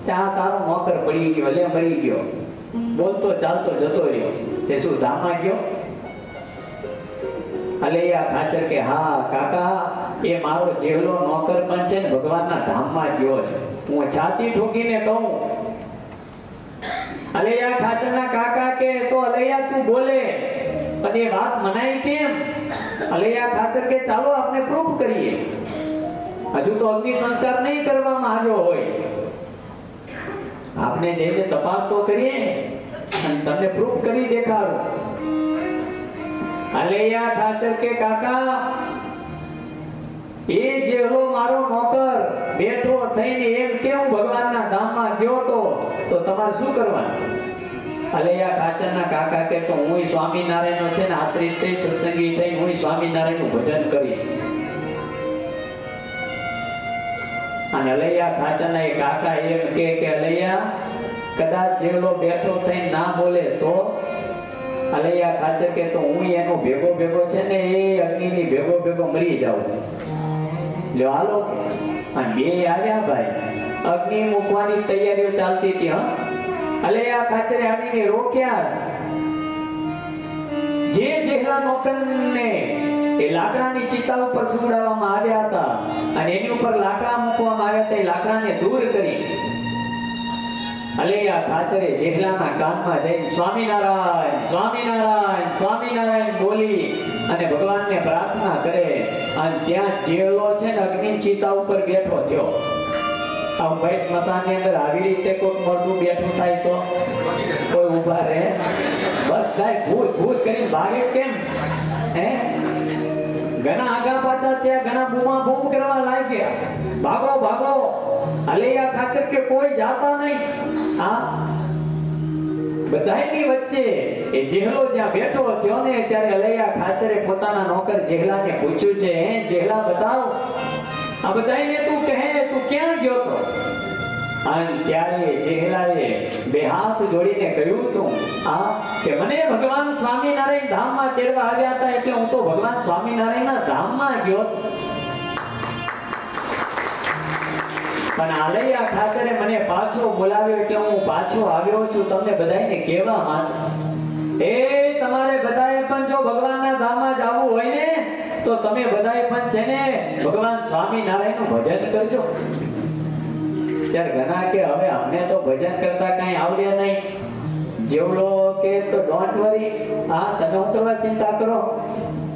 ત્યાં તારો નોકર પડી ગયો, એટલે મરી ગયો, બોલતો ચાલતો જતો રહ્યો, તે શું ધામમાં ગયો? અલૈયા ખાચર કે હા કાકા, એ મારો જેવલો નોકર પણ છે ને ભગવાનના ધામમાં ગયો છે. હું છાતી ઠોકીને કહું. અલૈયા ખાચરના કાકા કે તો અલૈયા તું બોલે, પણ એ વાત મનાય કેમ? અલૈયા ખાચર કે ચાલો આપણે પ્રૂફ કરીએ. હજુ તો અગ્નિ સંસ્કાર નહીં કરવામાં આવ્યો હોય, આપણે જઈને તપાસ તો કરીએ અને તમને પ્રૂફ કરી દેખાડો. અલૈયા ખાચર કે કાકા, એ જેવો મારો નોકર બેઠો થઈને એમ કેમ ભગવાનના ધામમાં ગયો તો તમારે શું કરવાનું? અલૈયા ખાચરના કાકા કે તો હું સ્વામિનારાયણનો છે ને આશ્રિત થઈ સત્સંગી થઈ હું સ્વામિનારાયણનું ભજન કરીશ. અને અલૈયા ખાચરના એ કાકા એમ કે અલૈયા કદાચ જેલો બેઠો થઈને ના બોલે તો? અલૈયા ખાચર કે તો હું એનો ભેગો છે ને એ અગ્નિની ભેગો મરી જાઉં. લ્યો હાલો. અને બે આવ્યા ભાઈ, અગ્નિ મૂકવાની તૈયારીઓ ચાલતી હતી. હા, અલૈયા ખાચરે આવીને રોક્યા. જે જેહલા નોકરને એ લાકડાની ચિતા ઉપર સુવડાવવામાં આવ્યા હતા, અને એની ઉપર લાકડા મૂકવામાં આવ્યા હતા, એ લાકડાને દૂર કરી અલૈયા ખાચરે જેહલાના કાનમાં જઈને સ્વામિનારાયણ સ્વામિનારાયણ સ્વામિનારાયણ બોલી અને ભગવાનને પ્રાર્થના કરે. અને ત્યાં જેલો છે ને અગ્નિ ચિતા ઉપર બેઠો થયો. આ ભાઈ સ્મશાનની અંદર આવી રીતે કોઈ મોટું બેઠું થાય તો કોઈ ઊભા રહે? બધાય ભૂત કરીને ભાગે કેમ? હે, ઘણા આગા પાછા ત્યાં ઘણા બૂમા બૂમ કરવા લાગ્યા, ભાગો ભાગો. અલૈયા ખાચર કે કોઈ જાતા નહીં. હા, બધાયની વચ્ચે એ જેહલો જ્યાં બેઠો થયો ને ત્યારે અલૈયા ખાચરે પોતાના નોકર જેહલાને પૂછ્યું છે, હે જેહલા બતાવ, આ બધાયને તું કહે તું ક્યાં ગયો તો? અને ત્યારે જેહલાએ બે હાથ જોડીને કહ્યું તું કે મને ભગવાન સ્વામિનારાયણ ધામમાં તેડવા આવ્યા હતા, એટલે હું તો ભગવાન સ્વામિનારાયણના ધામમાં ગયો. પણ અલૈયા ખાચરે મને પાછો બોલાવ્યો એટલે હું પાછો આવ્યો છું તમને બધાને કહેવા માટે. એ તમારે બધાએ પણ જો ભગવાનના ધામમાં જવું હોય ને તો તમે બધાએ પણ છે ને ભગવાન સ્વામિનારાયણનું ભજન કરજો. ત્યારે ઘણા કે હવે અમને તો ભજન કરતા કઈ આવડે નહીં. જેવડો કે તો ડોન્ટ વરી, હા તમે હું કરવા ચિંતા કરો,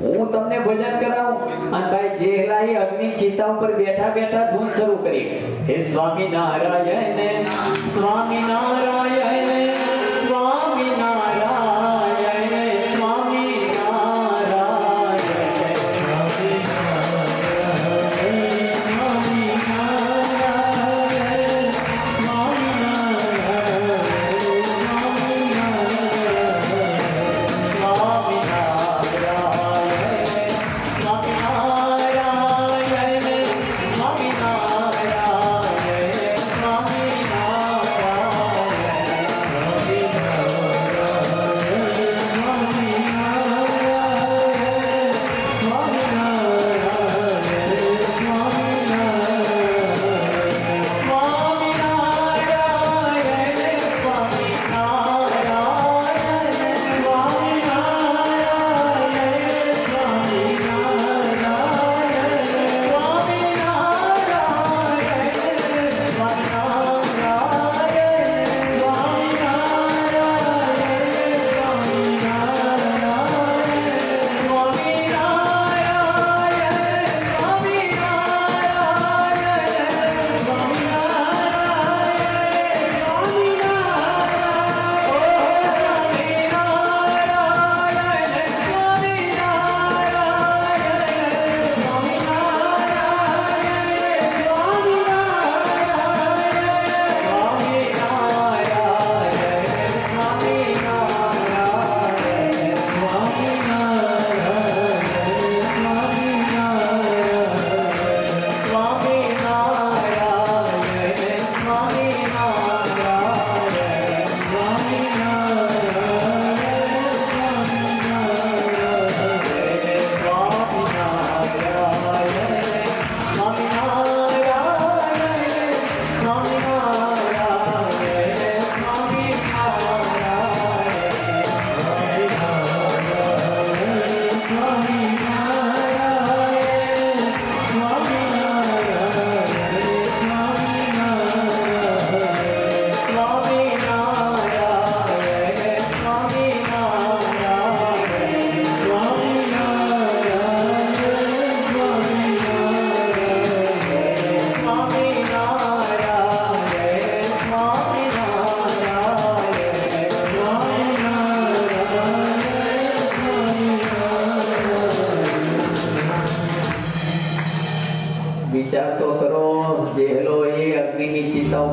હું તમને ભજન કરાવું. અને ભાઈ જેહલાએ અગ્નિ ચિતા ઉપર બેઠા બેઠા ધૂન શરૂ કરી, હે સ્વામિનારાયણ સ્વામિનારાયણ સ્વામિનારાયણ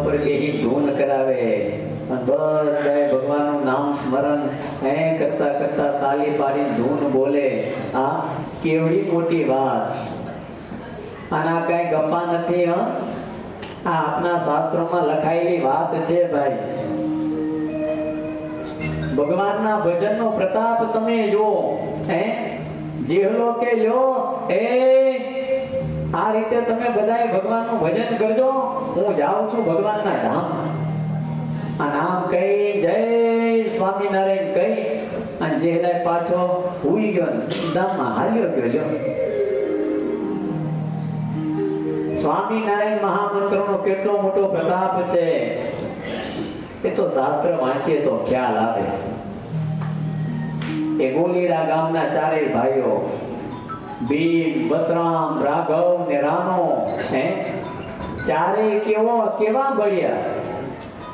ઉપર બેહી ધૂન કરાવે અને બધાએ ભગવાનનું નામ સ્મરણ કરતા કરતા તાલી પાડીને ધૂન બોલે. આ કેવડી મોટી વાત. આના કઈ ગપ્પા નથી. આ આપના શાસ્ત્રોમાં લખાયેલી વાત છે ભાઈ. ભગવાનના ભજનનો પ્રતાપ તમે જુઓ. જેહલો કે લ્યો આ રીતે તમે બધાએ ભગવાનનું ભજન કરજો. હું જાઉં છું ભગવાનના ધામ. આ નામ કઈ જય સ્વામિનારાયણ કઈ અને જેહલાય પાછો હુઈ ગયો ધામમાં હાલ્યો ગયો. લ્યો સ્વામિનારાયણ મહામંત્રનો કેટલો મોટો પ્રતાપ છે એ તો શાસ્ત્ર વાંચીએ તો ખ્યાલ આવે. એ ગોલીડા ગામના ચારેય ભાઈઓ ભીમ, બસરામ, રાઘવ ને રાનો ચારેય કેવા બળ્યા.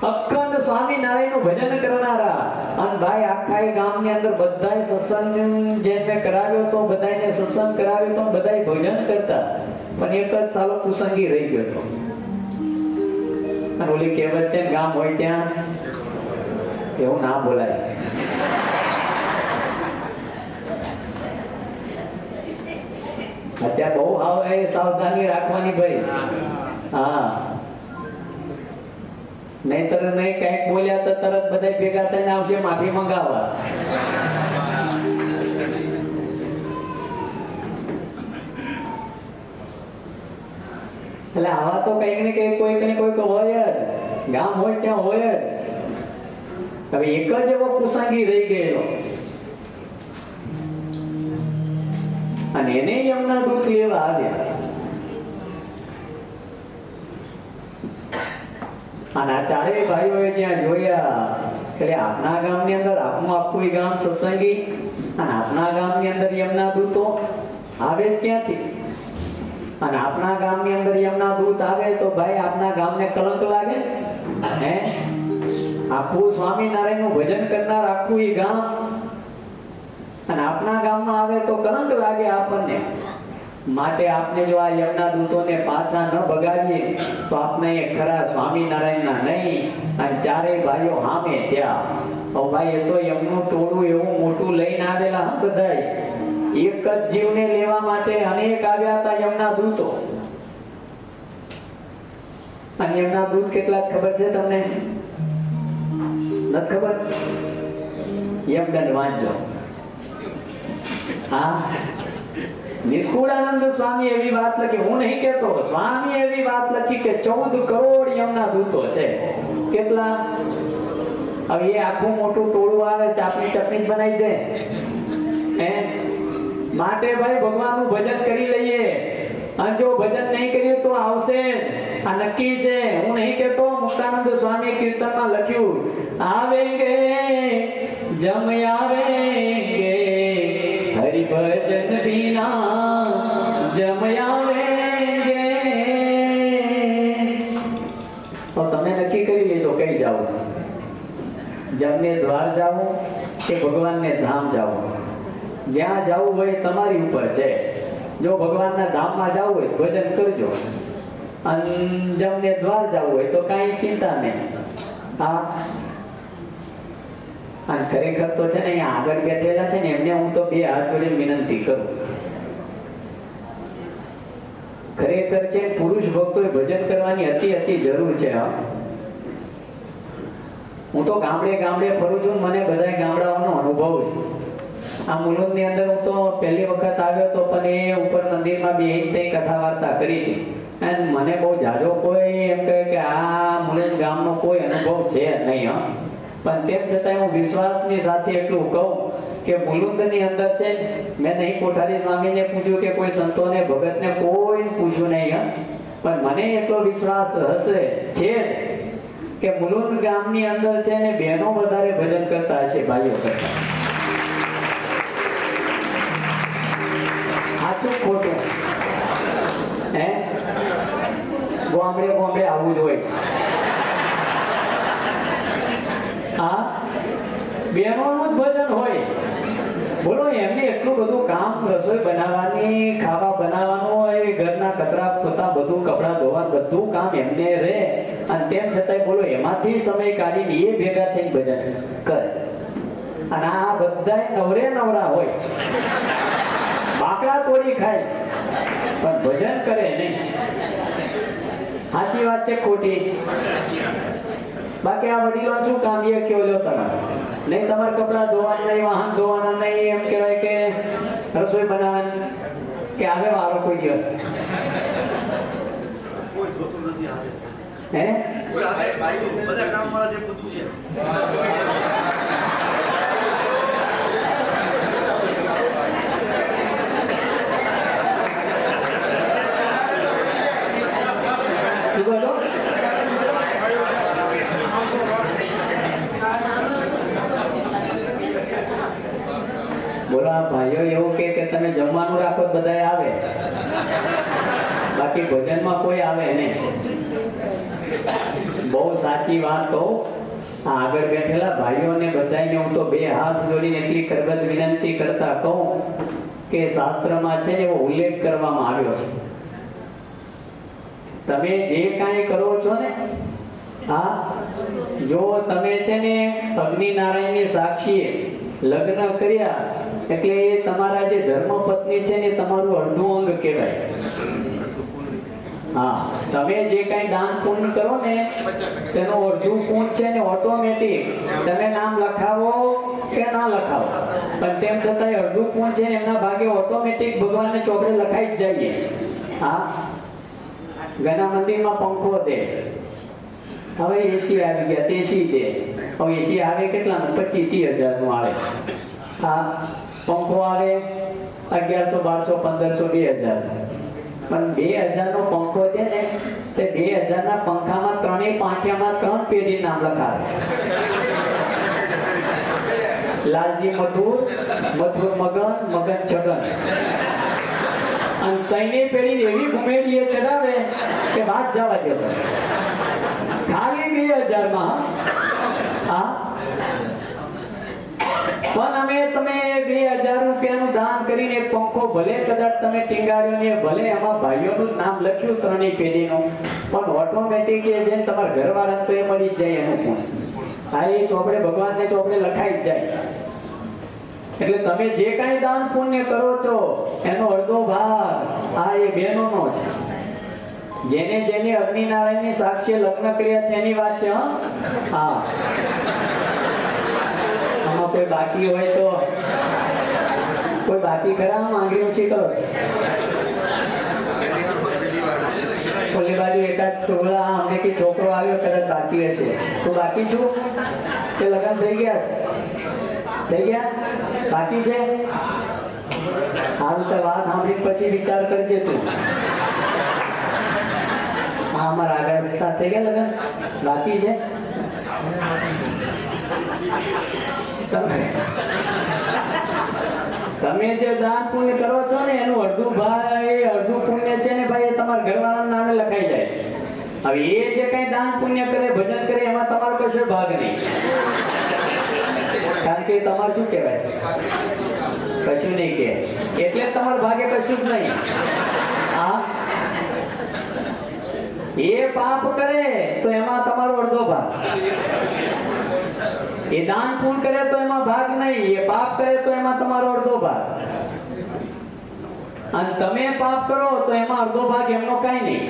અખંડ સ્વામિનારાયણનું ભજન કરનારા. અને ભાઈ આખા ગામની અંદર બધાય સત્સંગ જેને કરાવ્યો તો બધાને સત્સંગ કરાવ્યો તો બધાય ભજન કરતા. પણ એક જ સાલો કુસંગી રહી ગયો હતો. અને ઓલી કહેવત છે ગામ હોય ત્યાં એવું ના બોલાય. અત્યારે બહુ સાવધાની રાખવાની ભાઈ. હા, નહીતર નહીં કઈક બોલ્યા તો તરત બધા ભેગા થઈને આવશે માફી મંગાવવા. એટલે આવા તો કઈક ને કઈક કોઈક ને કોઈક હોય જ. ગામ હોય ત્યાં હોય જ. હવે એક જ એવો કુસાંગી રહી ગયેલો અને એને એમના દૂત લેવા આવ્યા. અને આ ચારેય ભાઈઓએ ત્યાં જોયા એટલે આપના ગામની અંદર આખું ગામ સત્સંગી અને આપના ગામની અંદર એમના દૂતો આવે ક્યાંથી? અને આપના ગામની અંદર એમના દૂત આવે તો ભાઈ આપના ગામને કલંક લાગે. આખું સ્વામિનારાયણનું ભજન કરનાર આખું એ ગામ અને આપના ગામમાં આવે તો કલંક લાગે આપણને. માટે આપને જો આ યમના દૂતોને પાછા ન બગાડીએ તો આપને એ ખરા સ્વામિનારાયણના નહીં. અને ચારેય ભાઈઓ સામે ત્યાં ભાઈ એ તો એમનું ટોળું એવું મોટું લઈને આવેલા બધાય એક જ જીવને લેવા માટે અનેક આવ્યા હતા એમના દૂતો. અને એમના દૂત કેટલા ખબર છે તમને? નથી ખબર? યમદંડ વાંચજો. હા, નિષ્કુળાનંદ સ્વામી એવી વાત લખી, હું નહીં કહેતો, સ્વામી એવી વાત લખી કે 14 કરોડ યમના દૂતો છે. કેટલા? હવે એ આખું મોટું ટોળું આવે ચાપણી ચપણી જ બનાવી દે. માટે ભાઈ ભગવાનનું ભજન કરી લઈએ. અને જો ભજન નહીં કર્યું તો આવશે. આ નક્કી છે. હું નહીં કહેતો, મુક્તાનંદ સ્વામી કીર્તનમાં લખ્યું, આવેંગે જમ આવેંગે હરિ ભજન વિના જમ આવેંગે. તો તમે નક્કી કરી લેજો કઈ જાવ, જમને દ્વાર જાવ કે ભગવાનને ધામ જાવ. જ્યાં જવું હોય તમારી ઉપર છે. જો ભગવાનના ધામમાં જવું હોય ભજન કરજો અને જમને દ્વાર જવું હોય તો કાંઈ ચિંતા નહીં. હા, અને ખરેખર તો છે ને અહીંયા આગળ બેઠેલા છે ને એમને હું તો બે હાથ જોડીને વિનંતી કરું. ખરેખર છે પુરુષ ભક્તોએ ભજન કરવાની અતિ જરૂર છે. હું તો ગામડે ગામડે ફરું છું, મને બધા ગામડાઓનો અનુભવ છે. આ મુલુંડની અંદર હું તો પહેલી વખત આવ્યો તો પણ એ ઉપર મંદિરમાં બે કથા વાર્તા કરી હતી. અને મને બહુ જાજો કોઈ એમ કહે કે આ મુલુંડ ગામનો કોઈ અનુભવ છે નહીં. પણ તેમ છતાં હું વિશ્વાસની સાથે એટલું કહું કે મુલુંડની અંદર છે, મેં નહીં કોઠારી સ્વામીને પૂછ્યું કે કોઈ સંતોને ભગતને કોઈ પૂછ્યું નહીં. પણ મને એટલો વિશ્વાસ હશે છે કે મુલુંડ ગામની અંદર છે ને બહેનો વધારે ભજન કરતા હશે ભાઈઓ કરતા. સાચું ખોટું? ગામડે આવવું જ હોય. હા, બહેનોનું જ ભજન હોય. બોલો એમને એટલું બધું કામ, રસોઈ બનાવવાની, ખાવા બનાવવાનું હોય, ઘરના કચરા પોતા બધું, કપડા ધોવા બધું કામ એમને રહે, અને તેમ છતાંય બોલો એમાંથી સમય કાઢીને એ ભેગા થઈને ભજન કરે. અને આ બધાય નવરે નવરા હોય, બાકડા તોડી ખાય, પણ ભજન કરે નહીં. સાચી વાત છે ખોટી? બાકી આ વડીલો શું કામ એ કયો લો તમે? નહીં તમારે કપડા ધોવાના નહીં, વાહન ધોવાના નહીં, એમ કહેવાય કે રસોઈ બનાવવાની, કે આવે વારો કોઈ દિવસ? હે બધા કામ વાળા છે બધું છે. બોલો આ ભાઈઓ એવું કે તમે જમવાનું રાખો બધા આવે, બાકી ભજનમાં કોઈ આવે નહીં. બહુ સાચી વાત કહું, આગળ બેઠેલા ભાઈઓને બધાને હું તો બે હાથ જોડીને એટલી કરબદ્ધ વિનંતી કરતા કહું કે શાસ્ત્રમાં છે એવો ઉલ્લેખ કરવામાં આવ્યો છે. તમે જે કાંઈ કરો છો ને, હા, જો તમે છે ને અગ્નિનારાયણની સાક્ષીએ લગ્ન કર્યા એટલે એ તમારા જે ધર્મપત્ની છે ને તમારું અડધું અંગ કહેવાય. હા, તમે જે કાંઈ દાન પુણ્ય કરો ને તેનું અડધું પુણ્ય છે ને ઓટોમેટિક તમે નામ લખાવો કે ના લખાવો, પણ તેમ છતાંય અડધું પુણ્ય છે ને એમના ભાગે ઓટોમેટિક ભગવાનને ચોપડે લખાઈ જ જઈએ. હા, ઘણા મંદિરમાં પંખો દે, હવે એસી આવી ગયા તેસી દે. હવે એસી આવે કેટલાનું? 25-30 હજારનું આવે. હા, પંખો આવે 1100, 1200, 1500, 2000. પણ 2000 નો પંખો છે ને તે 2000 ના પંખામાં ત્રણેય પાંખિયામાં 3 પેઢી નામ લખાવે. લાલજી મથુર, મથુર મગન, મગન છગન. અને ત્રણેય પેઢી એવી ઘુમેડીએ ચડાવે કે વાત જવા દે. ખાલી 2000 માં. હા, પણ અમે તમે 2000 રૂપિયાનું દાન કરીને પંખો ભલે કદાચ તમે ટીંગાડ્યો ને, ભલે એમાં ભાઈઓનું નામ લખ્યું ત્રણેય પેઢીનું, પણ ઓટોમેટિક એ જેમ તમારા ઘરવાળા તો એ મળી જ જાય એનું પણ. હા, એ ચોપડે ભગવાનને ચોપડે લખાઈ જ જાય. એટલે તમે જે કાંઈ દાન પુણ્ય કરો છો એનો અડધો ભાગ આ એ બહેનોનો છે. જેને જેને અગ્નિનારાયણની સાક્ષીએ લગ્ન કર્યા છે એની વાત છે. હા, આમાં કોઈ બાકી હોય તો કોઈ બાકી ખરા? માંગી ઊંચી કરો. ઓલી બાજુ એકાદ ટોળા અમને કે છોકરો આવ્યો કદાચ બાકી હશે. તો બાકી છું કે લગ્ન થઈ ગયા? થઈ ગયા? બાકી છે? હાલ તો વાત સાંભળી પછી વિચાર કરજે તું. હા, અમારા આગળ સાથે થઈ ગયા લગ્ન? બાકી છે? તમે જે દાન પુણ્ય કરો છો ને એનું અડધું પુણ્ય છે ને ભાઈ, એ તમારા ઘરવાળાના નામે લખાઈ જાય. હવે એ જે કઈ દાન પુણ્ય કરે, ભજન કરે, એમાં તમારો કશો ભાગ નહીં. કારણ કે તમારે શું કહેવાય? કશું નહીં કે, એટલે તમારા ભાગે કશું જ નહીં. હા, એ પાપ કરે તો એમાં તમારો અડધો ભાગ, એ દાન પુણ્ય કરે તો એમાં ભાગ નહીં, એ પાપ કરે તો એમાં તમારો અડધો ભાગ. અને તમે પાપ કરો તો એમાં અડધો ભાગ એમનો કઈ નહીં.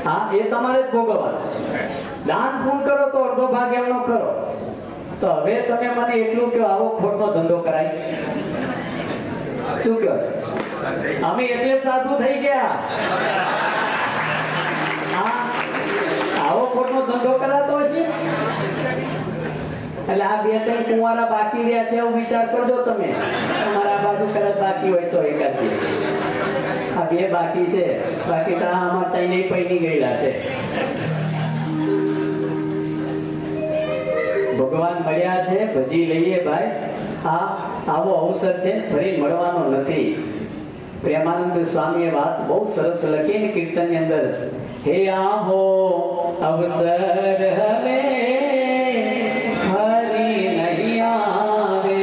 હા, એ તમારે જ ભોગવવાનું. દાન પુણ્ય કરો તો અડધો ભાગ એમનો કરો. તો હવે તમે મને એટલું કહો, આવો ખોટનો ધંધો કરાય? શું કહો? અમે એટલે સાધુ થઈ ગયા. હા, આવો ખોટનો ધંધો કરાતો હશે. એટલે આ 2-3 કુંવારા બાકી રહ્યા છે એવું વિચાર કરજો તમે. તમારા બાજુ કદાચ બાકી હોય તો એકાદ બે. આ 2 બાકી છે, બાકી તો આમાં 3 પૈની ગયેલા છે. ભગવાન મળ્યા છે, ભજી લઈએ ભાઈ. હા, આવો અવસર છે, ફરી મળવાનો નથી. પ્રેમાનંદ સ્વામીએ વાત બહુ સરસ લખી ને કીર્તનની અંદર. હે આવો અવસર હવે ફરી નહીં આવે.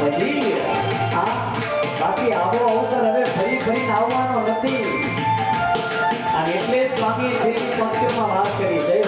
ભજી આ બાકી આવો અવસર હવે ફરી ફરીને આવવાનો નથી. અને એટલે જ સ્વામી શ્રી પંક્તિઓમાં વાત કરી છે.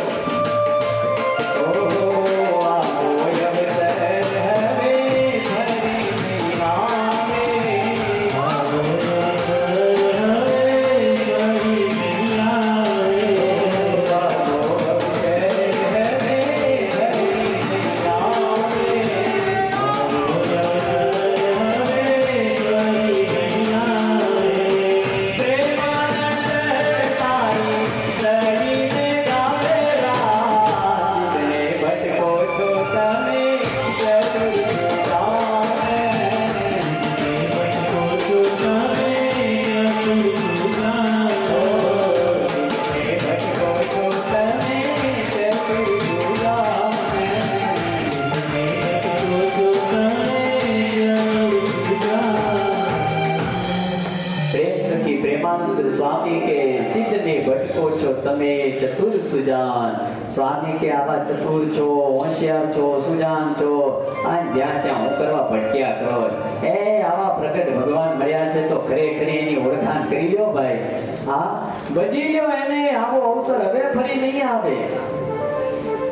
સ્વામી કે સિદ્ધને ભટકો છો તમે ચતુર સુજાન. સ્વામી કે આવા ચતુર છો, હોશિયાર છો, સુજાન છો, આ જ્યાં ત્યાં હું કરવા ભટક્યા કરો. એ આવા પ્રગટ ભગવાન મળ્યા છે તો ખરેખર એની ઓળખાણ કરી લ્યો ભાઈ. હા ભજી લ્યો એને. આવો અવસર હવે ફરી નહીં આવે.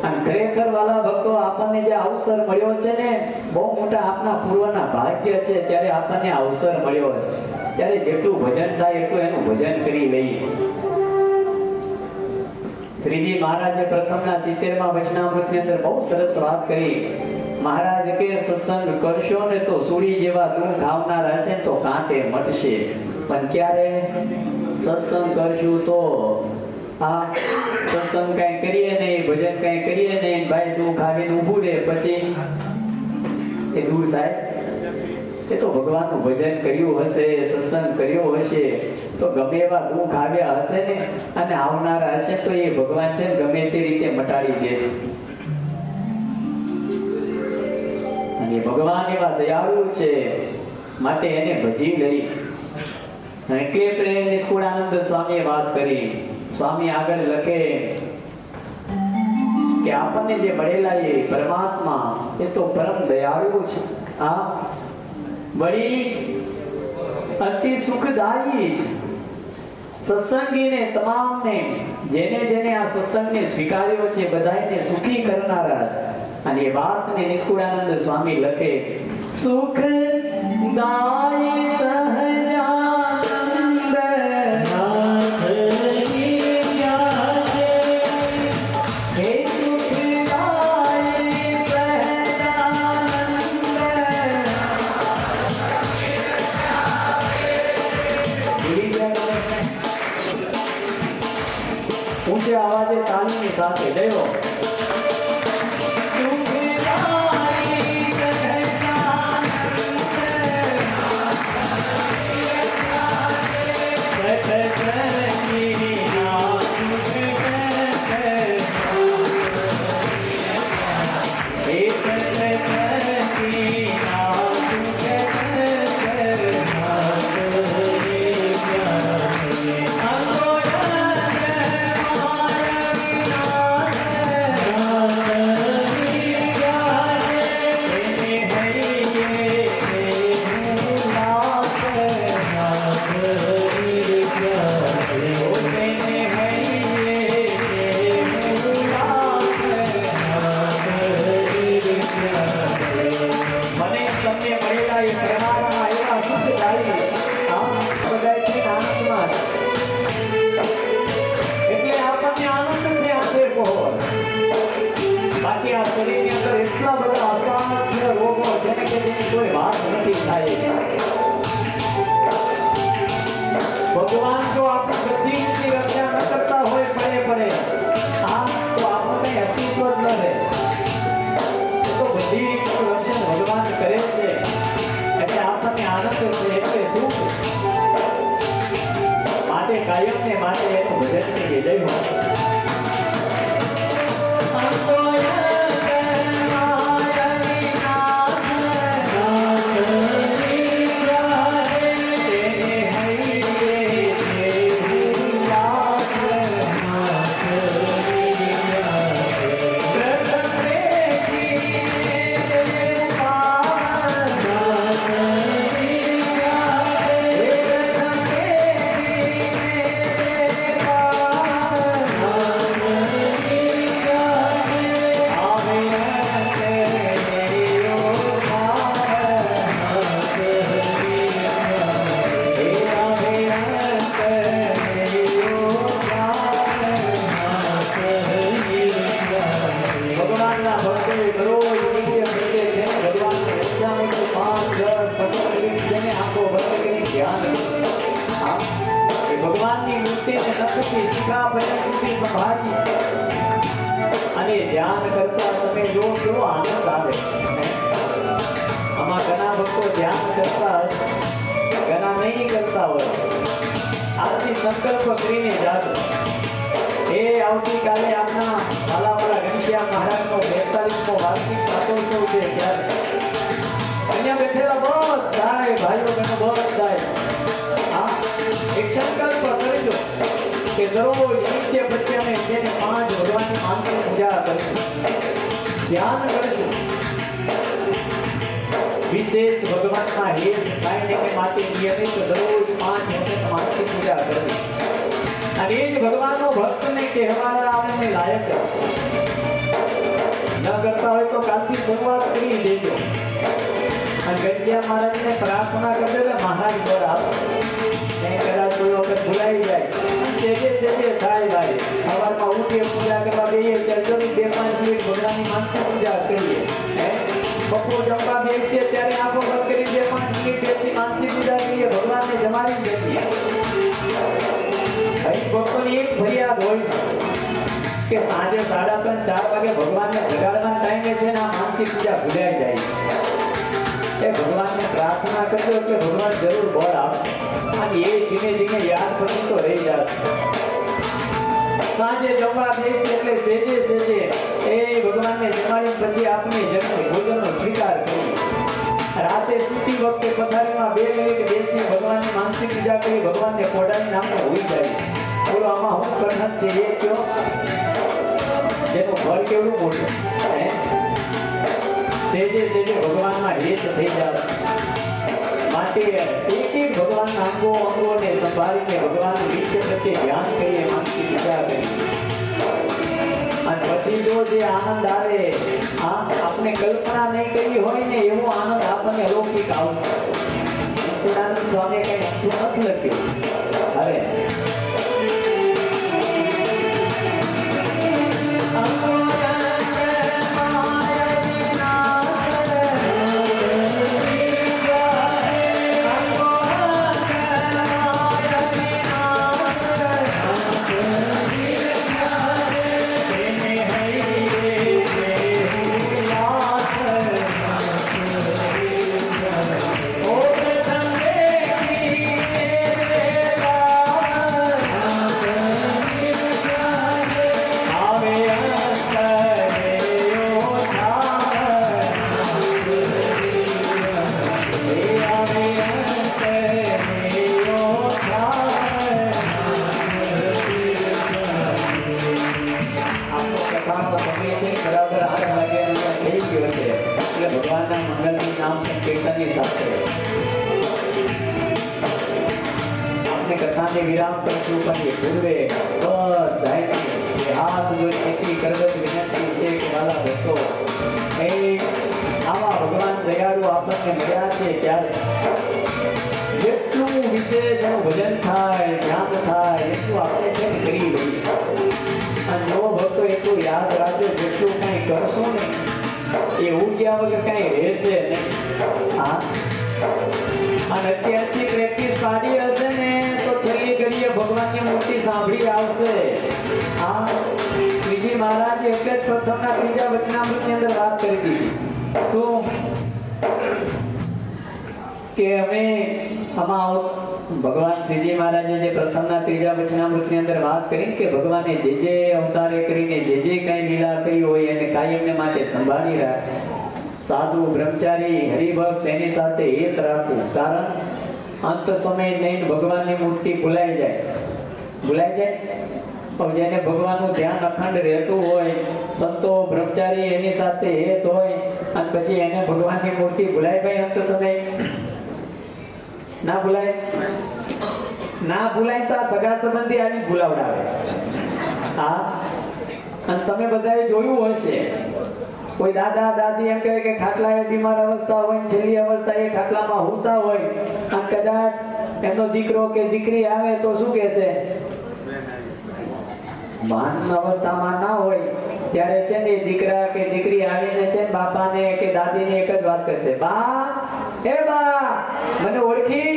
અને ખરેખર વાલા ભક્તો આપણને જે અવસર મળ્યો છે ને બહુ મોટા આપના પૂર્વના ભાગ્ય છે. ત્યારે આપણને અવસર મળ્યો ત્યારે જેટલું ભજન થાય એટલું એનું ભજન કરી લઈએ. શ્રીજી મહારાજે પ્રથમના 70માં વચનામૃતની અંદર બહુ સરસ વાત કરી. મહારાજ કે સત્સંગ કરશો ને તો સૂળી જેવા દુઃખ આવનાર હશે તો કાંટે મટશે. પણ ક્યારે સત્સંગ કરશું તો આ સત્સંગ કઈ કરીએ નહીં, ભજન કઈ કરીએ નહીં, ભાઈ દુઃખ આવીને ઊભું રહે પછી એ દૂર થાય. એ તો ભગવાનનું ભજન કર્યું હશે, સત્સંગ કર્યો હશે તો ગમે એવા દુઃખ આવ્યા હશે ને અને આવનારા હશે તો એ ભગવાન છે ગમે તે રીતે મટાડી દેશે. અને ભગવાન એવા દયાળુ છે માટે એને ભજી લઈ. એટલે પ્રેમ નિષ્કુળાનંદ સ્વામીએ વાત કરી. સ્વામી આગળ લખે કે આપણને જે મળેલા એ પરમાત્મા એ તો પરમ દયાળુ છે. આ વળી અતિ સુખદાયી છે. સત્સંગીને તમામને જેને જેને આ સત્સંગને સ્વીકાર્યો છે બધાને સુખી કરનારા. અને એ વાતને નિષ્કુળાનંદ સ્વામી લખે સુખદાયી સહજાનંદ ઊંચે આવાજે તાલીની સાથે ગયો. ભગવાન જો આપણી બધી રીતે રક્ષા ન કરતા હોય પડે પડે આ તો આપણને અસ્તિત્વ જ ન રહે. તો બધી રીતનું રક્ષણ ભગવાન કરે છે એટલે આપણને આનંદ છે એટલે સુખ. માટે કાયમ ને માટે એનું ભજન કરીએ. જય હો. મુઠ્ઠીને નખથી શિખા પર્યંત સુધી સંભાળી અને ધ્યાન કરતા તમે જો કેવો આનંદ આવે. આમાં ઘણા ભક્તો ધ્યાન કરતા ઘણા નહીં કરતા હોય. આજથી સંકલ્પ કરીને જાતો. એ આવતીકાલે આપના વાલાવાળા ઘનશ્યામ મહારાજનો 42મો વાર્ષિક પાટોત્સવ છે. ત્યારે અહીંયા બેઠેલા બધાય ભાઈઓ બહેનો બધાય એક સંકલ્પ કરજો કે દરરોજ નિત્ય પ્રત્યે જેને 5 ભગવાનની માનસિક પૂજા કરશું, ધ્યાન કરશું. વિશેષ ભગવાનના હેત કાયને કે માટે નિયમિત દરરોજ 5 વખત માનસિક પૂજા કરવી. અને એ જ ભગવાનનો ભક્તને કહેવાના આપણને લાયક ન કરતા હોય તો કાલથી શરૂઆત કરી દેજો. અને ઘનશ્યામ મહારાજને પ્રાર્થના કરજો કે મહારાજ બર આપો. નહીં કદાચ કોઈ વખત ભૂલાઈ જાય સેજે સેજે થાય ભાઈ. સવારમાં ઉઠીએ પૂજા કરવા જઈએ ત્યારે 2-5 મિનિટ ભગવાનની માનસિક પૂજા કરીએ. બપોર જમવા બેસીએ ત્યારે આંખો બંધ કરી 2-5 મિનિટ બેસી માનસિક પૂજા કરીએ. ભગવાનને જમાડી બેસીએ. ભક્તોની એક ફરિયાદ હોય કે સાંજે 3:30-4 વાગે ભગવાનને જગાડવાના ટાઈમે છે ને આ માનસિક પૂજા ભૂલાઈ જાય. એ ભગવાનને પ્રાર્થના કરજો કે ભગવાન જરૂર બળ આપે અને એ ધીમે ધીમે યાદ પછી તો રહી જશે. સાંજે જમવા બેસી એટલે સેજે સેજે એ ભગવાનને જમાડી પછી આપણે ભોજનનો સ્વીકાર કરીએ. રાતે સૂતી વખતે પથારીમાં 2 મિનિટ બેસી ભગવાનની માનસિક પૂજા કરી ભગવાનને કોડાની નામને હોઈ જાય. બોલો આમાં હું કઠણ છે એ કયો જેનું ફળ કેવડું મોટું. સેજે સેજે ભગવાનમાં હેત થઈ જાય. માટે એક ભગવાનના અંગોને સંભાળીને ભગવાન નિત્ય પ્રત્યે ધ્યાન કરીએ, માનસિક પૂજા કરીએ. અને પછી જો જે આનંદ આવે આપણે કલ્પના નહીં કરી હોય ને એવો આનંદ આપણને અલૌકિક આવશે. સચ્ચિદાનંદ સ્વામી કઈ નથી લખ્યું. હવે ભગવાનના મંગલની નામ સંકીર્તનની સાથે આપણે કથાને વિરામ કરશું. પણ એ પૂર્વે હાથ જોઈ એથી કરવત વિનંતી છે કે વાલા ભક્તો એ આવા ભગવાન દયાળુ આપણને મળ્યા છે ત્યારે જેટલું વિશેષ એનું ભજન થાય, ધ્યાન થાય એટલું આપણે છે કરી લઈએ. અને નવો ભક્તો એટલું યાદ રાખજો જેટલું કંઈ કરશો ને એ ઉગ્યા વગર કઈ રહેશે નહીં. અને અત્યારથી પ્રેક્ટિસ પાડી હશે ને તો છેલ્લી ઘડીએ ભગવાનની મૂર્તિ સાંભળી આવશે. શ્રીજી મહારાજે એટલે જ પ્રથમના 3જા વચનામૃતની અંદર વાત કરી દીધી. શું કે અમે આમાં ભગવાન શ્રીજી મહારાજે જે પ્રથમના 3જા વચનામૃતની અંદર વાત કરી કે ભગવાને જે અવતારે કરીને જે કઈ લીલા કરી હોય એને કાયમને માટે સંભાળી રાખે. સાધુ બ્રહ્મચારી હરિભક્ત એની સાથે હેત રાખવું. કારણ અંત સમય લઈને ભગવાનની મૂર્તિ ભૂલાઈ જાય. પણ જેને ભગવાનનું ધ્યાન અખંડ રહેતું હોય, સંતો બ્રહ્મચારી એની સાથે હેત હોય અને પછી એને ભગવાનની મૂર્તિ ભૂલાય ભાઈ અંત સમય ના ભૂલાય તો આ સગા સંબંધી આવી ભૂલાવડાવે. અને તમે બધાએ જોયું હશે કોઈ દાદા દાદી એમ કહે કે ખાટલાએ બીમાર અવસ્થા હોય, છેલ્લી અવસ્થા એ ખાટલામાં હોતા હોય અને કદાચ એમનો દીકરો કે દીકરી આવે તો શું કહેશે? માન અવસ્થામાં ના હોય ત્યારે છે ને દીકરા કે દીકરી આવીને છે બાપાને કે દાદીને એક જ વાત કરશે, બા એ બા મને ઓળખી?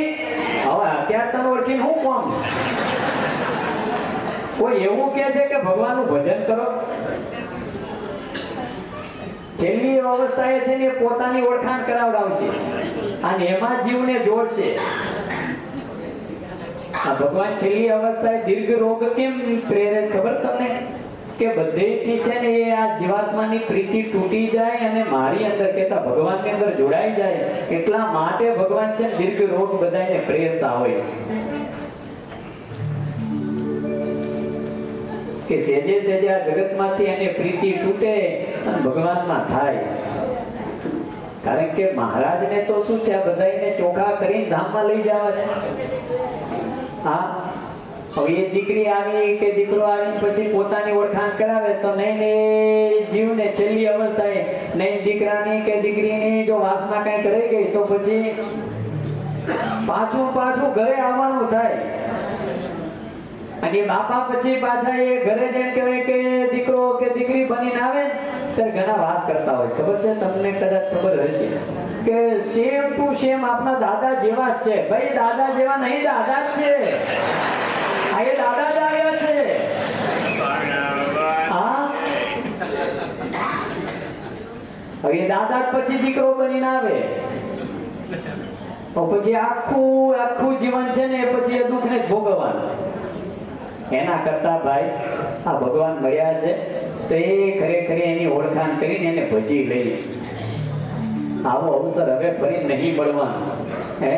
હવે અત્યારે તને ઓળખીને હું કોણ? કોઈ એવું કહે છે કે ભગવાનનું ભજન કરો? છેલ્લી અવસ્થાએ છે ને પોતાની ઓળખાણ કરાવડાવશે અને એમાં જીવને જોડશે. આ ભગવાન છેલ્લી અવસ્થાએ દીર્ઘ રોગ કેમ પ્રેરે ખબર તમને? કે બધેથી છે ને એ આ જીવાત્માની પ્રીતિ તૂટી જાય અને મારી અંદર કહેતા ભગવાનની અંદર જોડાઈ જાય, એટલા માટે ભગવાન છે દીર્ઘ રોગ બધાને પ્રેરતા હોય કે સેજે સેજે આ જગતમાંથી એને પ્રીતિ તૂટે અને ભગવાનમાં થાય. કારણ કે મહારાજને તો શું છે, આ બધાને ચોખા કરીને ધામમાં લઈ જવા છે. હા, હવે એ દીકરી આવી કે દીકરો આવી પછી પોતાની ઓળખાણ કરાવે તો નહીં ને જીવને છેલ્લી અવસ્થાએ નહીં દીકરાની કે દીકરીની જો વાસના કઈક રહી ગઈ તો પછી પાછું ઘરે આવવાનું થાય. અને બાપા પછી પાછા એ ઘરે જઈને કહેવાય કે દીકરો કે દીકરી બનીને આવે ત્યારે ઘણા વાત કરતા હોય. ખબર છે તમને? કદાચ ખબર હશે કે સેમ ટુ સેમ આપણા દાદા જેવા જ છે. ભાઈ દાદા જેવા નહીં, દાદા જ છે. આ એ દાદા જ આવ્યા છે. હા, હવે દાદા પછી દીકરો બનીને આવે તો પછી આખું જીવન છે ને પછી એ દુઃખને જ ભોગવવાનું. એના કરતા ભાઈ આ ભગવાન મળ્યા છે તો એ ખરેખર એની ઓળખાણ કરીને એને ભજી લઈએ. આવો અવસર હવે ફરી નહીં મળવાનો. હે,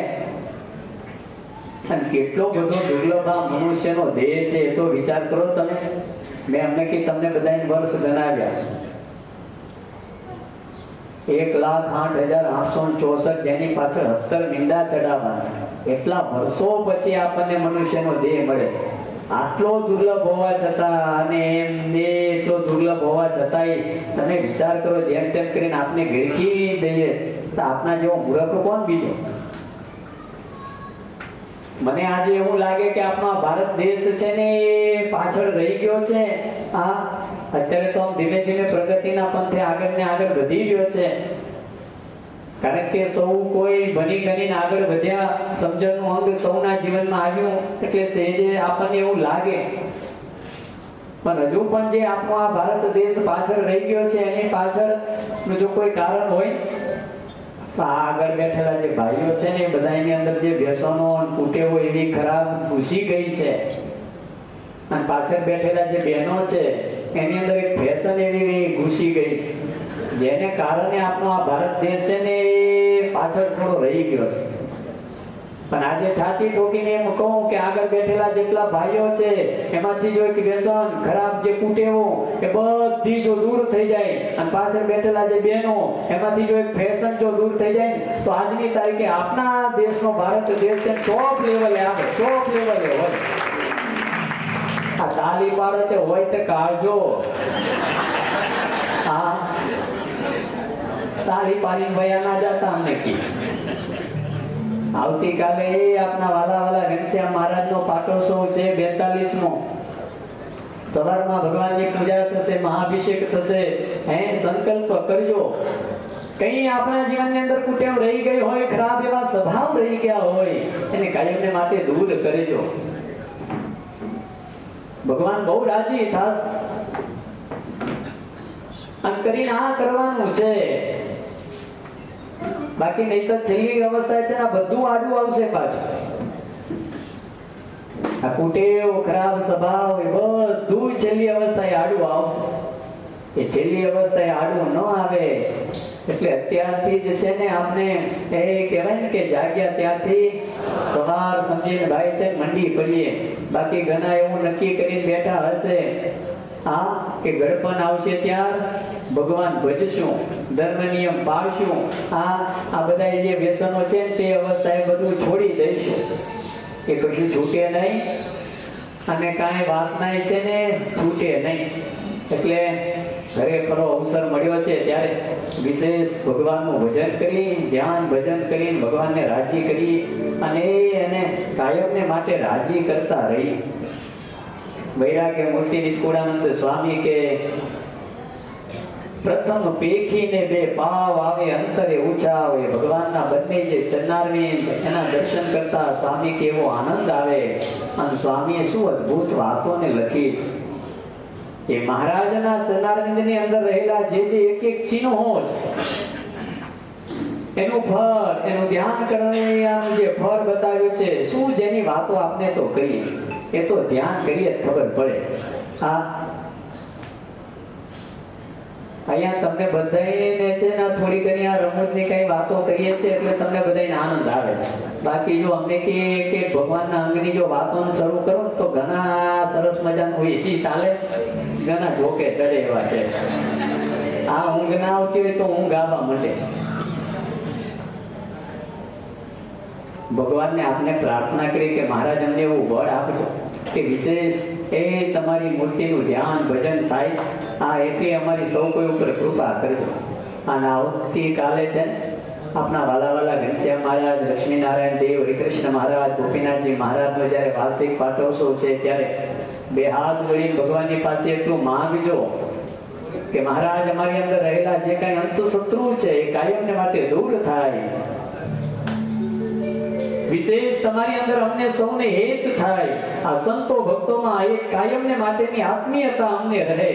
અને કેટલો બધો દુર્લભ આ મનુષ્યનો દેહ છે એ તો વિચાર કરો તમે. મેં અમને કે તમને બધાને વર્ષ ગણાવ્યા 1,08,864 જેની પાછળ 70 મીંડા ચડાવવાના. એટલા વર્ષો પછી આપણને મનુષ્યનો દેહ મળે. આટલો દુર્લભ હોવા છતાં અને એટલો દુર્લભ હોવા છતાંય તમે વિચાર કરો, જેમ તેમ કરીને આપને ગીરકી દઈએ તો આપના જેવો મૂર્ખ કોણ બીજો? મને આજે એવું લાગે કે આપણો ભારત દેશ છે ને એ પાછળ રહી ગયો છે. હા, અત્યારે તો આમ ધીમે ધીમે પ્રગતિના પંથે આગળ ને આગળ વધી રહ્યો છે. કારણ કે સૌ કોઈ બની ગણીને આગળ વધ્યા, સમજણનું અંગ સૌના જીવનમાં આવ્યું એટલે સહેજે આપણને એવું લાગે. પણ હજુ પણ જે આપણો આ ભારત દેશ પાછળ રહી ગયો છે એની પાછળ જો કોઈ કારણ હોય તો આ આગળ બેઠેલા જે ભાઈઓ છે ને એ બધા એની અંદર જે વ્યસનો કુટેવો એવી ખરાબ ઘૂસી ગઈ છે, અને પાછળ બેઠેલા જે બહેનો છે એની અંદર એક ફેશન એવી ઘૂસી ગઈ છે, જેને કારણે આપણો આ ભારત દેશ છે ને પાછળ થોડો રહી ગયો છે. પણ આજે છાતી ઠોકીને એમ કહું કે આગળ બેઠેલા જેટલા ભાઈઓ છે એમાંથી જો એક વ્યસન ખરાબ જે કુટેવો એ બધી જો દૂર થઈ જાય, અને પાછળ બેઠેલા જે બહેનો એમાંથી જો એક ફેશન જો દૂર થઈ જાય તો આજની તારીખે આપણા દેશનો ભારત દેશ છે ટોપ લેવલે આવે, ટોપ લેવલે હોય. આ તાલી પાડે હોય તો કાઢજો. હા, તાલી પાડીને ભયા ના જતા અમને કી. આવતીકાલે આપના વાલા ઘનશ્યામ મહારાજનો પાટોત્સવ છે 42મો. સવારમાં ભગવાનની પૂજા થશે, મહાઅભિષેક થશે. સંકલ્પ કરજો. કઈ આપણા જીવનની અંદર કુટેવ રહી ગઈ હોય, ખરાબ એવા સ્વભાવ રહી ગયા હોય, એને કાયમને માટે દૂર કરજો. ભગવાન બહુ રાજી થશે. આમ કરીને આ કરવાનું છે. બાકી નહીં તો છેલ્લી અવસ્થા છે ને બધું આડું આવશે પાછું. આ કુટેવ ખરાબ સ્વભાવ એ બધું છેલ્લી અવસ્થાએ આડું આવશે. એ છેલ્લી અવસ્થાએ આડું ન આવે એટલે અત્યારથી જ છે ને આપણે એ કહેવાય ને કે જાગ્યા ત્યારથી સવાર સમજીને ભાઈ છે મંડી પડીએ. બાકી ઘણા એવું નક્કી કરીને બેઠા હશે હા કે ગળપણ આવશે ત્યાર ભગવાન ભજશું, ધર્મ નિયમ પાળશું. આ બધા જે વ્યસનો છે તે અવસ્થાએ બધું છોડી દઈશું. એ કશું છૂટે નહીં અને કાંઈ વાસના છે ને છૂટે નહીં. એટલે ઘરે ખરો અવસર મળ્યો છે ત્યારે વિશેષ ભગવાનનું ભજન કરી, ધ્યાન ભજન કરી ભગવાનને રાજી કરી અને એને કાયમને માટે રાજી કરતા રહી. વૈરાગ્ય મૂર્તિ નિષ્કુળાનંદ સ્વામી કે પ્રથમ પેખીને બે પાવ આવે અંતરે ઊંચા આવે. ભગવાનના બંને જે ચરણારવિંદ એના દર્શન કરતા સ્વામી કેવો આનંદ આવે. અને સ્વામીએ શું અદ્ભુત વાતોને લખી છે. એ મહારાજના ચરણારવિંદની અંદર રહેલા જે એક એક ચિહ્નો એનું ફળ, એનું ધ્યાન કરવાનું જે ફળ બતાવ્યું છે, શું જેની વાતો આપણે તો કરીએ, એ તો ધ્યાન કરીએ ખબર પડે. હા, અહીંયા તમને બધાને છે ને થોડી ઘણી આ રમૂજની કઈ વાતો કરીએ છીએ એટલે તમને બધાને આનંદ આવે. બાકી જો અમને કે ભગવાનના અંગની જો વાતો શરૂ કરો તો ઘણા સરસ મજાનું હોય છે, ચાલે, ઘણા ઢોકે ચડે એવા છે. આ ઊંઘ ના આવતી હોય તો ઊંઘ આવવા માંડે. ભગવાનને આપણે પ્રાર્થના કરી કે મહારાજ અમને એવું બળ આપજો કે વિશેષ એ તમારી મૂર્તિનું ધ્યાન ભજન થાય. આ એટલી અમારી સૌ કોઈ ઉપર કૃપા કરજો. અને આવતીકાલે છે આપણા વાલા ઘનશ્યામ મહારાજ, લક્ષ્મીનારાયણ દેવ, હરિકૃષ્ણ મહારાજ, ગોપીનાથજી મહારાજનો જ્યારે વાર્ષિક પાટોત્સવ છે ત્યારે બે હાથ જોડીને ભગવાનની પાસે એટલું માંગજો કે મહારાજ અમારી અંદર રહેલા જે કઈ અંતઃશત્રુ છે એ કાયમને માટે દૂર થાય. વિશેષ તમારી અંદર અમને સૌને હેત થાય. આ સંતો ભક્તોમાં એક કાયમને માટેની આત્મીયતા અમને રહે.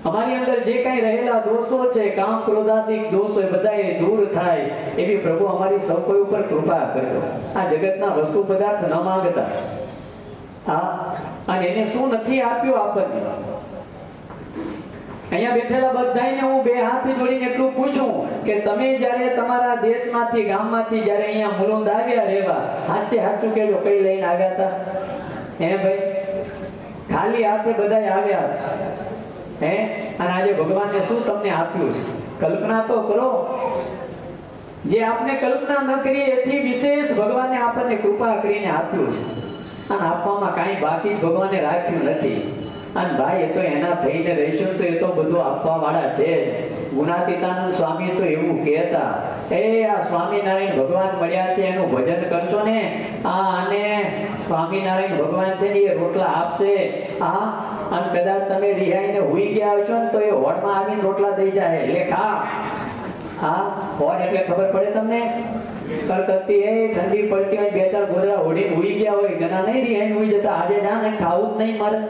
અમારી અંદર જે કઈ રહેલા દોષો છે, કામ ક્રોધાદિક દોષો, એ બધા એ દૂર થાય એવી પ્રભુ અમારી સૌ કોઈ ઉપર કૃપા કરજો. આ જગતના વસ્તુ પદાર્થ ન માંગતા. હા, અને એને શું નથી આપ્યું આપણને. અહીંયા બેઠેલા બધાને હું બે હાથ જોડીને એટલું પૂછું કે તમે જ્યારે તમારા દેશમાંથી, ગામમાંથી જ્યારે અહીંયા મુલુંદ આવ્યા રહેવા, સાચે સાચું કહેજો, કઈ લઈને આવ્યા હતા? હે ભાઈ, ખાલી હાથે બધા આવ્યા હે? અને આજે ભગવાને શું તમને આપ્યું છે? કલ્પના તો કરો. જે આપને કલ્પના ન કરીએ એથી વિશેષ ભગવાને આપણને કૃપા કરીને આપ્યું છે. અને આપવામાં કાંઈ બાકી ભગવાને રાખ્યું નથી. અને ભાઈ એ તો એના થઈને રહીશું તો એ તો બધું આપવા વાળા છે. ગુણાતીતાનંદ સ્વામી તો એવું કહેતા, એ આ સ્વામિનારાયણ ભગવાન મળ્યા છે એનું ભજન કરશો ને, અને સ્વામિનારાયણ ભગવાન છે ને એ રોટલા આપશે. હા, અને કદાચ તમે રિહાઈને હુઈ ગયા હશો ને તો એ હોડમાં આવીને રોટલા દઈ જાય, એટલે ખા. હા, હોડ એટલે ખબર પડે તમને? કલકત્તી એ ઠંડી પડતી હોય, બે ચાર ગોદડા ઓઢીને હુઈ ગયા હોય, ઘણા નહીં રિહાઈને હુઈ જતા, આજે જા ને ખાવું જ નહીં મારે.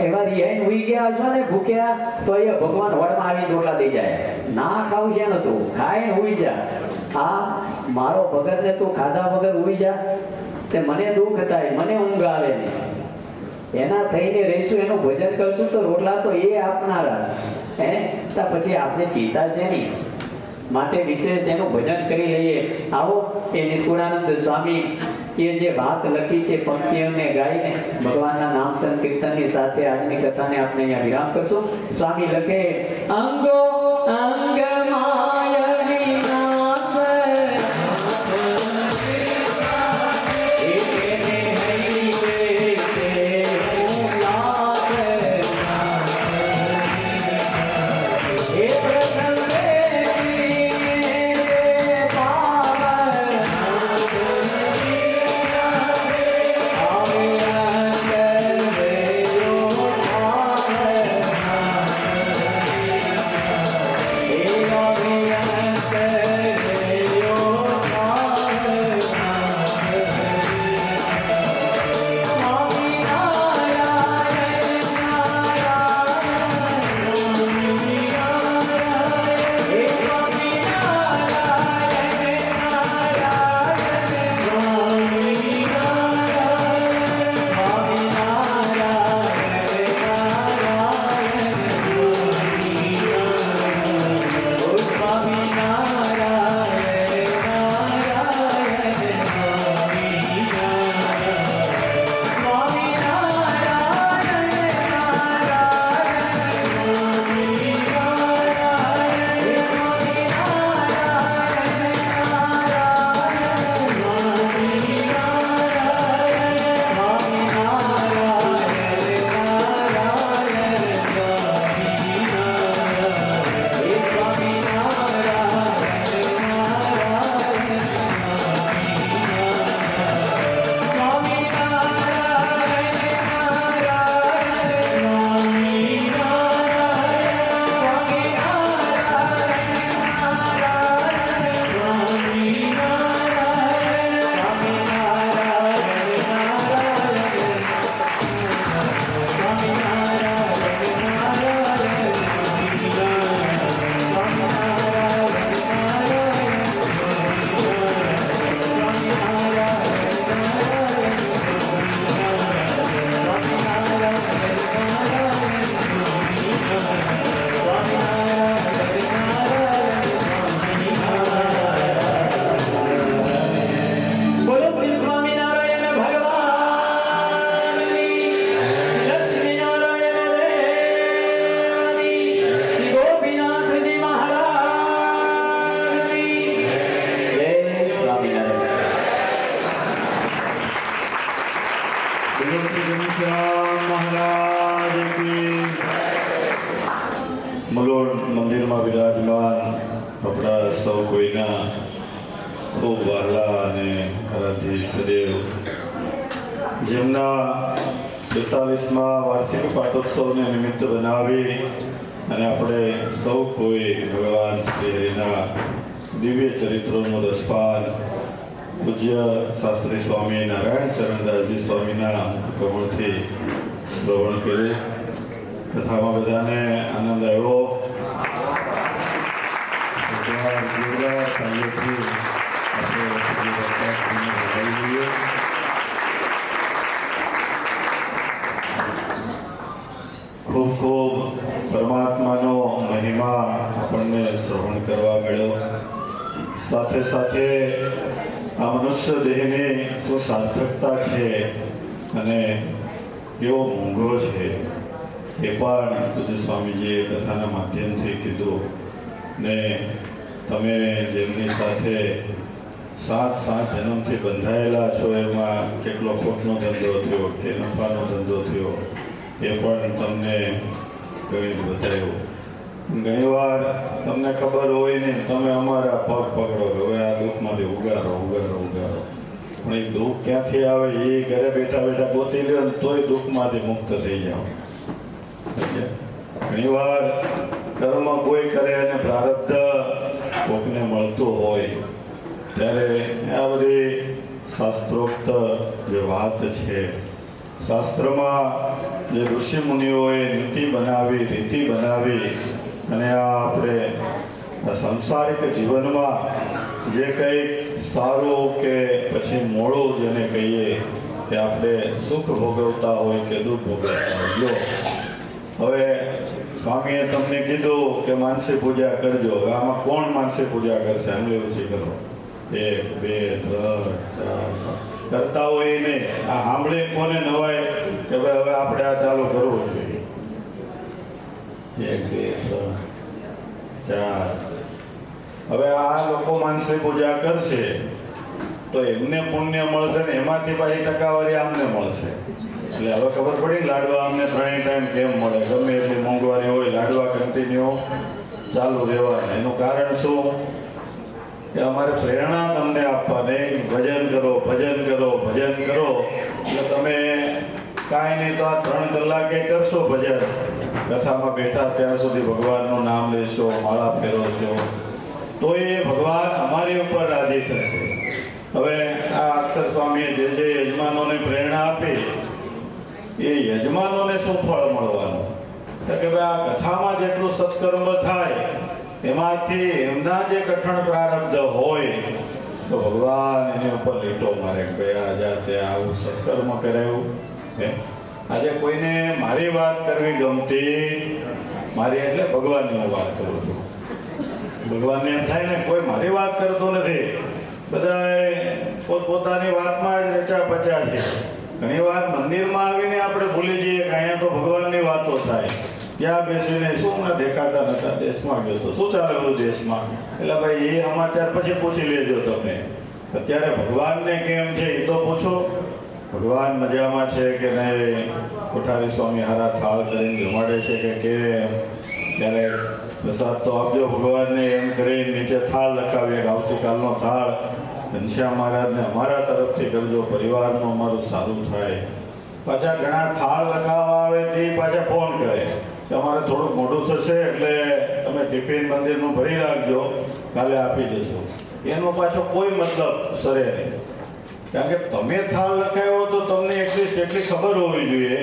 એવા રિહાઈને હુઈ ગયા હશો ને ભૂખ્યા તો એ ભગવાન હોડમાં આવીને રોટલા દઈ જાય. ના ખાવું છે ને તું ખાઈને હુઈ જા. હા, મારો ભગત ને તું ખાધા વગર હુઈ જા, તે મને દુઃખ થાય, મને ઊંઘ આવે ને. એના થઈને રહીશું, એનું ભજન કરશું તો રોટલા તો એ આપનારા હે. પછી આપણે ચિંતા છે નહીં. માટે વિશેષ એનું ભજન કરી લઈએ. આવો, એ નિષ્કુળાનંદ સ્વામી એ જે વાત લખી છે પંક્તિઓને ગાઈને ભગવાનના નામ સંકીર્તનની સાથે આજની કથાને આપણે અહીંયા વિરામ કરશું. સ્વામી લખે, અંગો અંગ માય વિનાશ ઘનશ્યામ મહારાજ કી મલોડ મંદિરમાં બિરાજમાન આપણા સૌ કોઈના ખૂબ વહાલા અને આરાધ્ય ઈષ્ટદેવ જેમના 42મા વાર્ષિક પાટોત્સવને નિમિત્ત બનાવી અને આપણે સૌ કોઈ ભગવાન શ્રી હરિના દિવ્ય ચરિત્રોનું રસપાન પૂજ્ય શાસ્ત્રી સ્વામી નારાયણ ચરણદાસજી સ્વામીના કમળથી શ્રવણ કર્યું. કથામાં બધાને આનંદ આવ્યો. ખૂબ ખૂબ પરમાત્માનો મહિમા આપણને શ્રવણ કરવા મળ્યો. સાથે સાથે આ મનુષ્ય દેહની શું સાર્થકતા છે અને કેવો મોંઘો છે એ પણ પૂજ્ય સ્વામીજીએ કથાના માધ્યમથી કીધું. ને તમે જેમની સાથે સાત જન્મથી બંધાયેલા છો એમાં કેટલો ખોટનો ધંધો થયો કે નફાનો ધંધો થયો એ પણ તમને ગણિત બતાવ્યું. ઘણીવાર તમને ખબર હોય ને તમે અમારા પગ પકડો હવે આ દુઃખમાંથી ઉગારો પણ એ દુઃખ ક્યાંથી આવે એ ઘરે બેઠા બેઠા ગોતી લ્યો ને તોય દુઃખમાંથી મુક્ત થઈ જાઓ. ઘણીવાર કર્મ કોઈ કરે અને પ્રારબ્ધ કોકને મળતું હોય ત્યારે આ બધી શાસ્ત્રોક્ત જે વાત છે, શાસ્ત્રમાં જે ઋષિ મુનિઓએ નીતિ બનાવી રીતિ બનાવી અને આ આપણે સંસારિક જીવનમાં જે કંઈક સારું કે પછી મોડું જેને કહીએ કે આપણે સુખ ભોગવતા હોય કે દુઃખ ભોગવતા હોય. હવે સ્વામીએ તમને કીધું કે માનસી પૂજા કરજો. આમાં કોણ માનસી પૂજા કરશે? આંગળી ઊંચી કરો. 1 2 3 4 કરતા હોય નહીં. આ સાંભળી કોને નવાય કે ભાઈ હવે આપણે આ ચાલુ કરવું જોઈએ. 1 2 3 4 હવે આ લોકો માનસી પૂજા કરશે તો એમને પુણ્ય મળશે ને એમાંથી પાછી ટકાવારી આમને મળશે. એટલે હવે ખબર પડી ને લાડવા અમને 3 ટાઈમ કેમ મળે? ગમે એટલી મોંઘવારી હોય લાડવા કન્ટિન્યુ ચાલુ રહેવાના. એનું કારણ શું કે અમારે પ્રેરણા તમને આપવાની. ભજન કરો એટલે તમે કાંઈ નહીં તો આ 3 કલાકે કરશો ભજન. કથામાં બેઠા ત્યાં સુધી ભગવાનનું નામ લેશો, માળા ફેરવશો તો એ ભગવાન અમારી ઉપર રાજી થશે. હવે આ અક્ષર સ્વામીએ જે યજમાનોને પ્રેરણા આપી એ યજમાનોને શું ફળ મળવાનું? કે ભાઈ આ કથામાં જેટલું સત્કર્મ થાય એમાંથી એમના જે કઠણ પ્રારબ્ધ હોય તો ભગવાન એની ઉપર લીટો મારે કે ભાઈ આ જાતે આવું સત્કર્મ કરાયું. આજે કોઈને મારી વાત કરવી ગમતી મારી એટલે ભગવાનની હું વાત કરું છું. ભગવાનને એમ થાય ને કોઈ મારી વાત કરતો નથી, બધાએ પોતપોતાની વાતમાં જ રચા પચા છે. ઘણી વાર મંદિરમાં આવીને આપણે ભૂલી જઈએ કે અહીંયા તો ભગવાનની વાતો થાય. ત્યાં બેસીને શું ના દેખાતા નતા, દેશમાં ગયો તો શું ચાલે બધું દેશમાં? એટલે ભાઈ એ સમાચાર પછી પૂછી લેજો તમે. અત્યારે ભગવાનને કેમ છે એ તો પૂછો. ભગવાન મજામાં છે કે નહીં? કોઠારી સ્વામી હારા થાળ કરીને જમાડે છે કે કેમ? ત્યારે પ્રસાદ તો આપજો ભગવાનને એમ કરીને નીચે થાળ લખાવીએ કે આવતીકાલનો થાળ ઘનશ્યામ મહારાજને અમારા તરફથી કરજો, પરિવારનું અમારું સારું થાય. પાછા ઘણા થાળ લખાવવા આવે તે પાછા ફોન કરે કે અમારે થોડુંક મોડું થશે એટલે તમે ટિફિન મંદિરનું ભરી રાખજો, કાલે આપી જશો. એનો પાછો કોઈ મતલબ સરે નહીં. કારણ કે તમે થાળ લખાવ્યો તો તમને એટલીસ્ટ એટલી ખબર હોવી જોઈએ.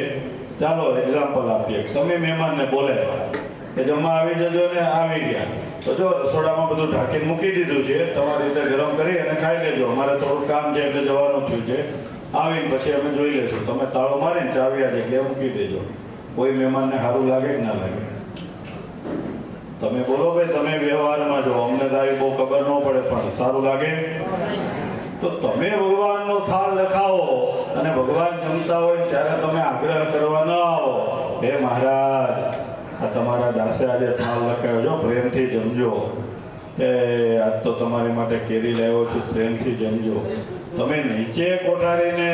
ચાલો એક્ઝામ્પલ આપીએ, તમે મહેમાનને બોલાવ્યા કે જમવા આવી જજો ને આવી ગયા તો જો રસોડામાં બધું ઢાંકીને મૂકી દીધું છે, તમારી રીતે ગરમ કરી અને ખાઈ લેજો, અમારે થોડું કામ છે એટલે જવાનું થયું છે, આવીને પછી અમે જોઈ લેશું. તમે તાળો મારીને ચાવી આ જગ્યાએ મૂકી દેજો. કોઈ મહેમાનને સારું લાગે કે ના લાગે? તમે બોલો ભાઈ, તમે વ્યવહારમાં જો, અમને તો આવી બહુ ખબર ન પડે પણ સારું લાગે તો તમે ભગવાનનો થાળ લખાવો અને ભગવાન જમતા હોય ત્યારે તમે આગ્રહ કરવા ન આવો હે મહારાજ આ તમારા દાસે આજે થાળ લખાવ્યો, જો પ્રેમથી જમજો. એ આજ તો તમારી માટે કેરી લાવ્યો છું, પ્રેમથી જમજો. તમે નીચે કોઠારીને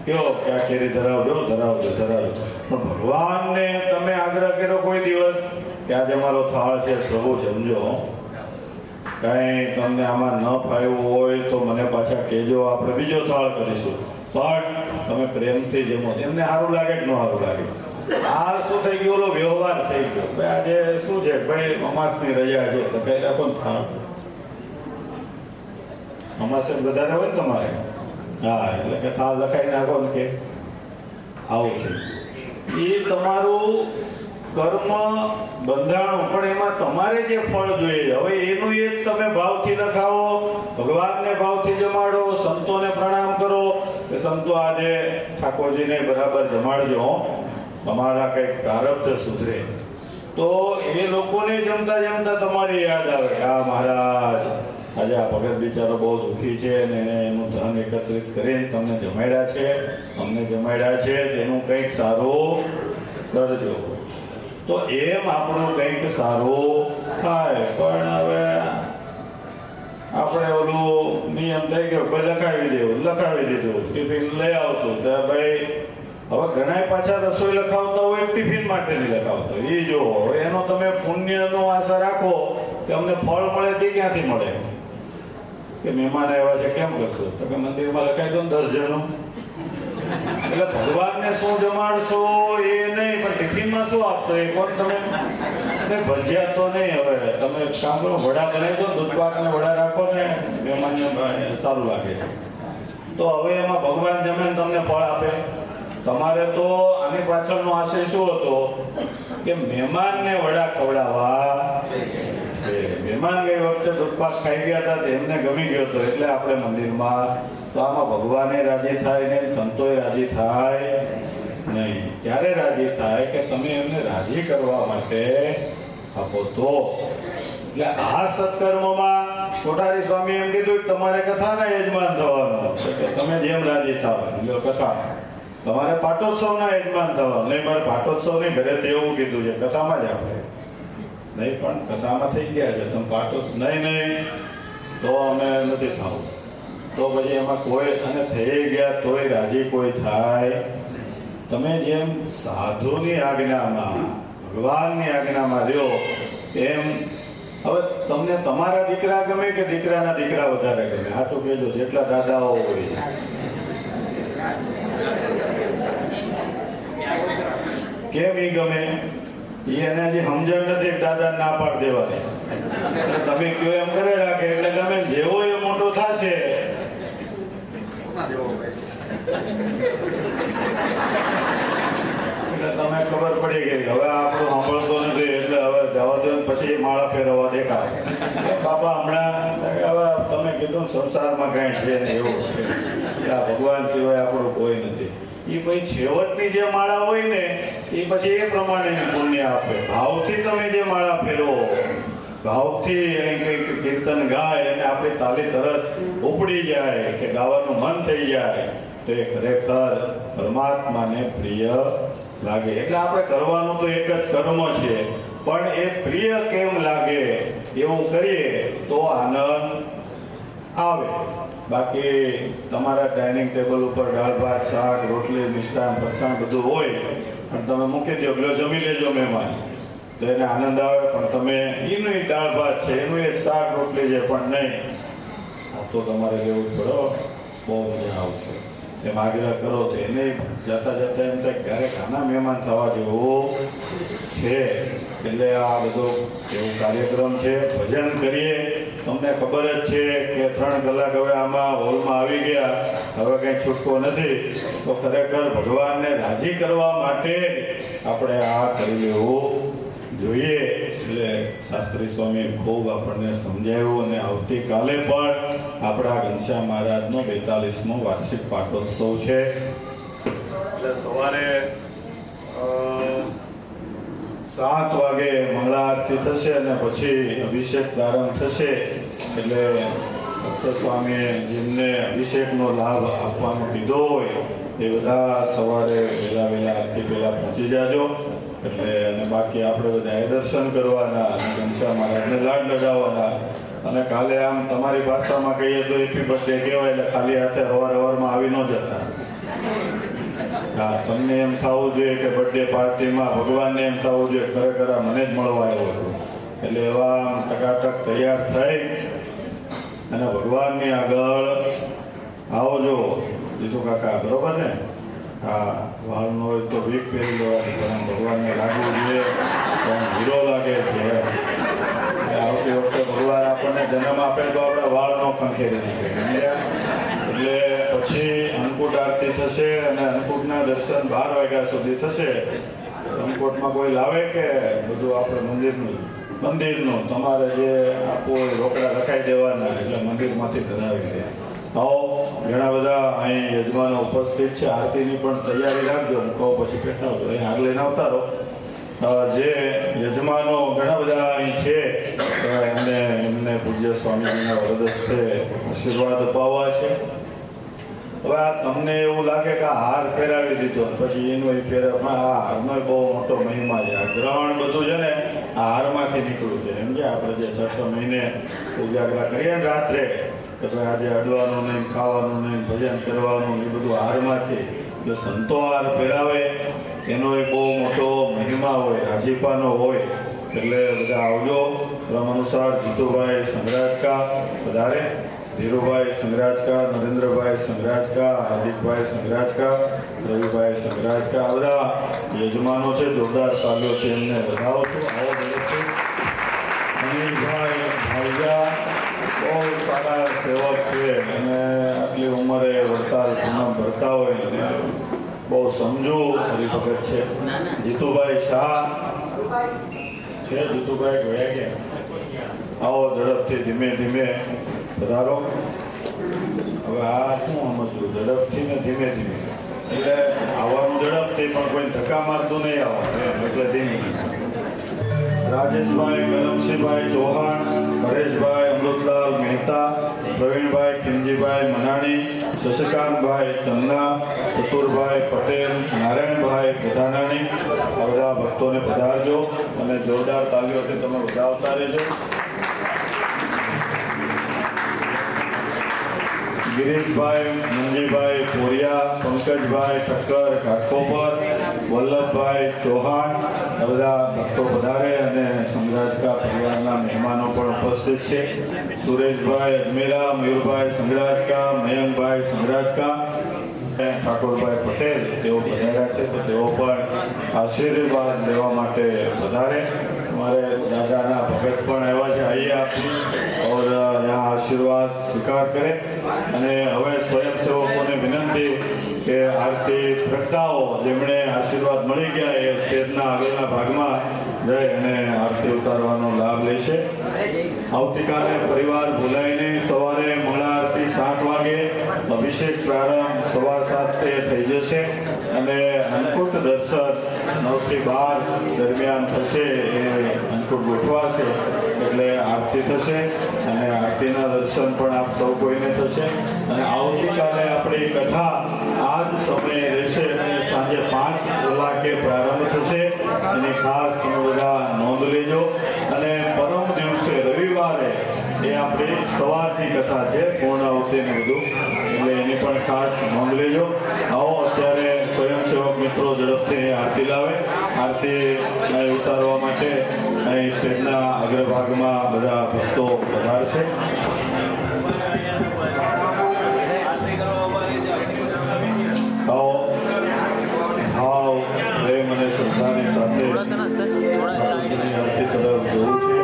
કહો કે આ કેરી ધરાવજો, ધરાવજો, ધરાવજો. પણ ભગવાનને તમે આગ્રહ કર્યો કોઈ દિવસ કે આજે મારો થાળ છે, પ્રભુ જમજો. કાંઈ તમને આમાં ન ફાવ્યું હોય તો મને પાછા કહેજો, આપણે બીજો થાળ કરીશું. પણ તમે પ્રેમથી જમો. એમને સારું લાગે કે ન સારું લાગે? આ શું થઈ ગયું? ઓલો વ્યવહાર થઈ ગયો. ભાઈ આજે શું છે? ભાઈ અમાસની રજા છે તો કઈ રાખો ને થાળ. અમાસે વધારે હોય ને તમારે, હા, એટલે કે થાળ લખાઈ નાખો ને કે આવું છે. એ તમારું કર્મ બંધાણું, પણ એમાં તમારે જે ફળ જોઈએ હવે એનું એ જ તમે ભાવથી લખાવો, ભગવાનને ભાવથી જમાડો, સંતોને પ્રણામ કરો કે સંતો આજે ઠાકોરજીને બરાબર જમાડજો, તમારા કંઈક પ્રારબ્ધ સુધરે. તો એ લોકોને જમતા જમતા તમારી યાદ આવે કે આ મહારાજ આજે આ ભગત બિચારો બહુ દુઃખી છે અને એનું ધન એકત્રિત કરીને તમને જમાડ્યા છે, અમને જમાડ્યા છે, તેનું કંઈક સારું કરજો. તો એમ આપણું કંઈક સારું થાય. પણ હવે આપણે ઓલું નિયમ થઈ ગયો, ભાઈ લખાવી દીધું, ટિફિન લઈ આવશું તો ભાઈ હવે ઘણા પાછા રસોઈ લખાવતા હોય, ટિફિન માટે નહીં લખાવતા. એ જો એનો તમે પુણ્યનો આશા રાખો કે અમને ફળ મળે તે ક્યાંથી મળે? કે મહેમાન આવ્યા છે કેમ કરશો? તો કે મંદિરમાં લખાઈ દો ને 10 જણનું. એટલે ભગવાનને શું જમાડશો એ નહીં, પણ ટિફિનમાં શું આપશો એ કોણ? તમે ભજીયા તો નહીં. હવે તમે કામ કરો, વડા બનાવી દો, દૂધ પાકને વડા રાખો ને મહેમાનને સારું લાગે. તો હવે એમાં ભગવાન જમે તમને ફળ આપે. તમારે તો આની પાછળનો આશય શું હતો કે મહેમાનને વડા ખવડાવવા. મહેમાન ગઈ વખતે દૂધપાક ખાઈ ગયા હતા, એમને ગમી ગયો હતો એટલે આપણે મંદિરમાં. તો આમાં ભગવાને રાજી થાય નહીં, સંતોય રાજી થાય નહીં. ક્યારે રાજી થાય કે તમે એમને રાજી કરવા માટે આપો તો. એટલે આ સત્કર્મમાં કોઠારી સ્વામી એમ કીધું કે તમારે કથાના યજમાન થવાનું, તમે જેમ રાજી થાવ. એટલે કથા તમારે પાટોત્સવના યજમાન થવાનું. નહીં, મારે પાટોત્સવની ઘરેથી એવું કીધું છે, કથામાં જ આપણે નહીં. પણ કથામાં થઈ ગયા છે તમે પાટોત્સવ નહીં, તો અમે નથી થવું. તો પછી એમાં કોઈ અને થઈ ગયા તોય રાજી કોઈ થાય. તમે જેમ સાધુની આજ્ઞામાં, ભગવાનની આજ્ઞામાં રહ્યો એમ. હવે તમને તમારા દીકરા ગમે કે દીકરાના દીકરા વધારે ગમે? આ તો કહેજો, જેટલા દાદાઓ હોય. કેમ એ ગમે? એને હજી સમજણ નથી, દાદા ના પાડ દેવાની. તમે કયો એમ કરે રાખે એટલે ગમે. જેવો એ મોટો થશે એટલે તમે ખબર પડી ગઈ હવે આપણું સાંભળતો નથી એટલે હવે જવા દો. પછી માળા ફેરવવા દેખાય. બાપા હમણાં હવે તમે કીધું સંસારમાં કાંઈ છે ને એવું છે, આ ભગવાન સિવાય આપણું કોઈ નથી. એ પછી છેવટની જે માળા હોય ને એ પછી એ પ્રમાણે પુણ્ય આપે. ભાવથી તમે જે માળા ફેરવો, ભાવથી કંઈક કીર્તન ગાય અને આપણી તાલી તરત ઉપડી જાય કે ગાવાનું મન થઈ જાય તો એ ખરેખર પરમાત્માને પ્રિય લાગે. એટલે આપણે કરવાનું તો એક જ કર્મ છે, પણ એ પ્રિય કેમ લાગે એવું કરીએ તો આનંદ આવે. બાકી તમારા ડાઇનિંગ ટેબલ ઉપર દાળ ભાત શાક રોટલી મિષ્ટાન ફરસાણ બધું હોય પણ તમે મૂકી દો, પેલો જમી લેજો મહેમાન, તો એને આનંદ આવે. પણ તમે એનું દાળ ભાત છે, એનું એક શાક રોટલી છે પણ નહીં, આ તો તમારે લેવું જ પડો, બહુ મજા આવશે. એમ આગ્રહ કરો તો એને જતા જતા એમ થાય ક્યારેક આના મહેમાન થવા જેવું છે. એટલે આ બધો એવું કાર્યક્રમ છે. ભજન કરીએ. તમને ખબર જ છે કે 3 કલાક હવે આમાં હોલમાં આવી ગયા, હવે કંઈ છૂટકો નથી. તો ખરેખર ભગવાનને રાજી કરવા માટે આપણે આ કરી લેવું જોઈએ. એટલે શાસ્ત્રી સ્વામી ખૂબ આપણને સમજાવ્યું. અને આવતીકાલે પણ આપણા ઘનશ્યામ મહારાજનો 42મો વાર્ષિક પાટોત્સવ છે. એટલે સવારે 7 વાગે મંગળા આરતી થશે અને પછી અભિષેક પ્રારંભ થશે. એટલે અક્ષર સ્વામીએ જેમને અભિષેકનો લાભ આપવાનો કીધો હોય એ બધા સવારે વહેલા આરતી પહેલાં પહોંચી જાજો. એટલે અને બાકી આપણે બધા એ દર્શન કરવાના અને ઘનશ્યામ મહારાજને લાડ લગાવવાના. અને કાલે આમ તમારી ભાષામાં કહીએ તો હેપી બર્થડે કહેવાય, એટલે ખાલી હાથે સવારમાં આવી ન જતા. હા, તમને એમ થવું જોઈએ કે બર્થડે પાર્ટીમાં ભગવાનને એમ થવું જોઈએ ખરેખર આ મને જ મળવા આવ્યો હતો. એટલે એવા આમ ટકાટક તૈયાર થઈ અને ભગવાનની આગળ આવજો. જીતુ કાકા, બરોબર ને? હા, વાળનો હોય તો વીક પહેરી લેવાની, પણ ભગવાનને લાગવું જોઈએ પણ હીરો લાગે છે. આવતી વખતે ભગવાન આપણને જન્મ આપે તો આપણે વાળ નો ખંખેરી નાખે. એટલે પછી અન્નકૂટ આરતી થશે અને અન્નકૂટના દર્શન 12 વાગ્યા સુધી થશે. અન્નકૂટમાં કોઈ લાવે કે બધું આપણે મંદિરનું તમારે જે આપવું હોય રોકડા રખાઈ દેવાના, એટલે મંદિરમાંથી ધરાવી દે. આવો, ઘણા બધા અહીં યજમાનો ઉપસ્થિત છે. આરતીની પણ તૈયારી રાખજો. હું કહું પછી પેટાવજો, અહીં હાર લઈને આવતા રહો. જે યજમાનો ઘણા બધા અહીં છે અને એમને પૂજ્ય સ્વામીજીના વરદસ્તે આશીર્વાદ અપાવવા છે. હવે આ તમને એવું લાગે કે આ હાર પહેરાવી દીધો પછી એનો એ પહેરાવ, આ હારનો બહુ મોટો મહિમા છે. આ ગ્રહણ બધું છે ને આ હારમાંથી નીકળ્યું છે. એમ કે આપણે જે 6 મહિને ઉજાગરા કરીએ ને રાત્રે કે ભાઈ આજે અડવાનું નહીં, ખાવાનું નહીં, ભજન કરવાનું, એ બધું હારમાંથી. એટલે સંતો હાર પહેરાવે એનો એક બહુ મોટો મહિમા હોય, રાજીપાનો હોય. એટલે બધા આવજો. ક્રમ અનુસાર જીતુભાઈ સંઘરાજકા વધારે, ધીરુભાઈ સંઘરાજકા, નરેન્દ્રભાઈ સંઘરાજકા, હાર્દિકભાઈ સંઘરાજકા, રવિભાઈ સંઘરાજકા, આ બધા યજમાનો છે. જોરદાર તાલીઓ છે, એમને વધાવો છો. આવો ઝડપથી. અનિલભાઈ ભાઈજા બહુ સારા સેવક છે અને આટલી ઉંમરે વડતાલ પૂનમ ભરતા હોય અને બહુ સમજુ હરિભગત છે. જીતુભાઈ શાહ છે. જીતુભાઈ ગયા ગયા. આવો ઝડપથી ધીમે ધીમે પધારો. હવે આ શું સમજવું, ઝડપથી ને ધીમે ધીમે, એટલે આવવાનું ઝડપથી પણ કોઈ ધક્કા મારતું નહીં આવવાનું, એટલે ધીમે. રાજેશભાઈ કરમસિંહભાઈ ચૌહાણ, હરેશભાઈ અમૃતલાલ મહેતા, પ્રવીણભાઈ ખીમજીભાઈ મનાણી, શશિકાંતભાઈ ચન્ના, ચતુરભાઈ પટેલ, નારાયણભાઈ પ્રધાનાણી, આ બધા ભક્તોને પધારજો અને જોરદાર તાલીઓથી તમે બધા આવતા રહેજો. ગિરીશભાઈ મંજીભાઈ પોરિયા, પંકજભાઈ ઠક્કર ઘાટકોપર, વલ્લભભાઈ ચૌહાણ, આ બધા ભક્તો પધારે અને સંઘરાજકા પરિવારના મહેમાનો પણ ઉપસ્થિત છે. સુરેશભાઈ અજમેરા, મયુરભાઈ સંઘરાજકા, મયંકભાઈ સંઘરાજકા, ઠાકોરભાઈ પટેલ તેઓ પધાર્યા છે, તો તેઓ પણ આશીર્વાદ લેવા માટે પધારે. हमारे दादा भगत પણ આવ્યા છે. આઈએ આપની और यहाँ आशीर्वाद स्वीकार करें. અને હવે સ્વયંસેવકોને વિનંતી કે આરતી પ્રગટાવો. જેમણે આશીર્વાદ મળી ગયા એ સ્ટેજના આગળના ભાગમાં જઈ અને આરતી ઉતારવાનો લાભ લેશે. આવતીકાલે પરિવાર ભૂલાઈને સવારે મંગળા આરતી 7 વાગે, અભિષેક પ્રારંભ 7:15 થઈ જશે અને અન્નકૂટ દર્શન 9 થી 12 દરમિયાન થશે. એ અન્નકૂટ ગોઠવાશે એટલે આરતી થશે અને આરતીના દર્શન પણ આપ સૌ કોઈને થશે. અને આવતીકાલે આપણી કથા આ જ સમયે રહેશે અને સાંજે 5 કલાકે પ્રારંભ થશે. એની ખાસ તમે બધા નોંધ લેજો. અને પરમ દિવસે રવિવારે એ આપણી સવારની કથા છે, પૂર્ણાહુતિ ને બધું, એટલે એની પણ ખાસ નોંધ લેજો. આવો અત્યારે સ્વયંસેવક મિત્રો ઝડપથી આરતી લાવે. આરતી ઉતારવા માટે અહીં સ્ટેજના અગ્રભાગમાં બધા ભક્તો પધારશે. આવો ભાવ પ્રેમ અને શ્રદ્ધાની સાથે આરતી તરફ જવું છે.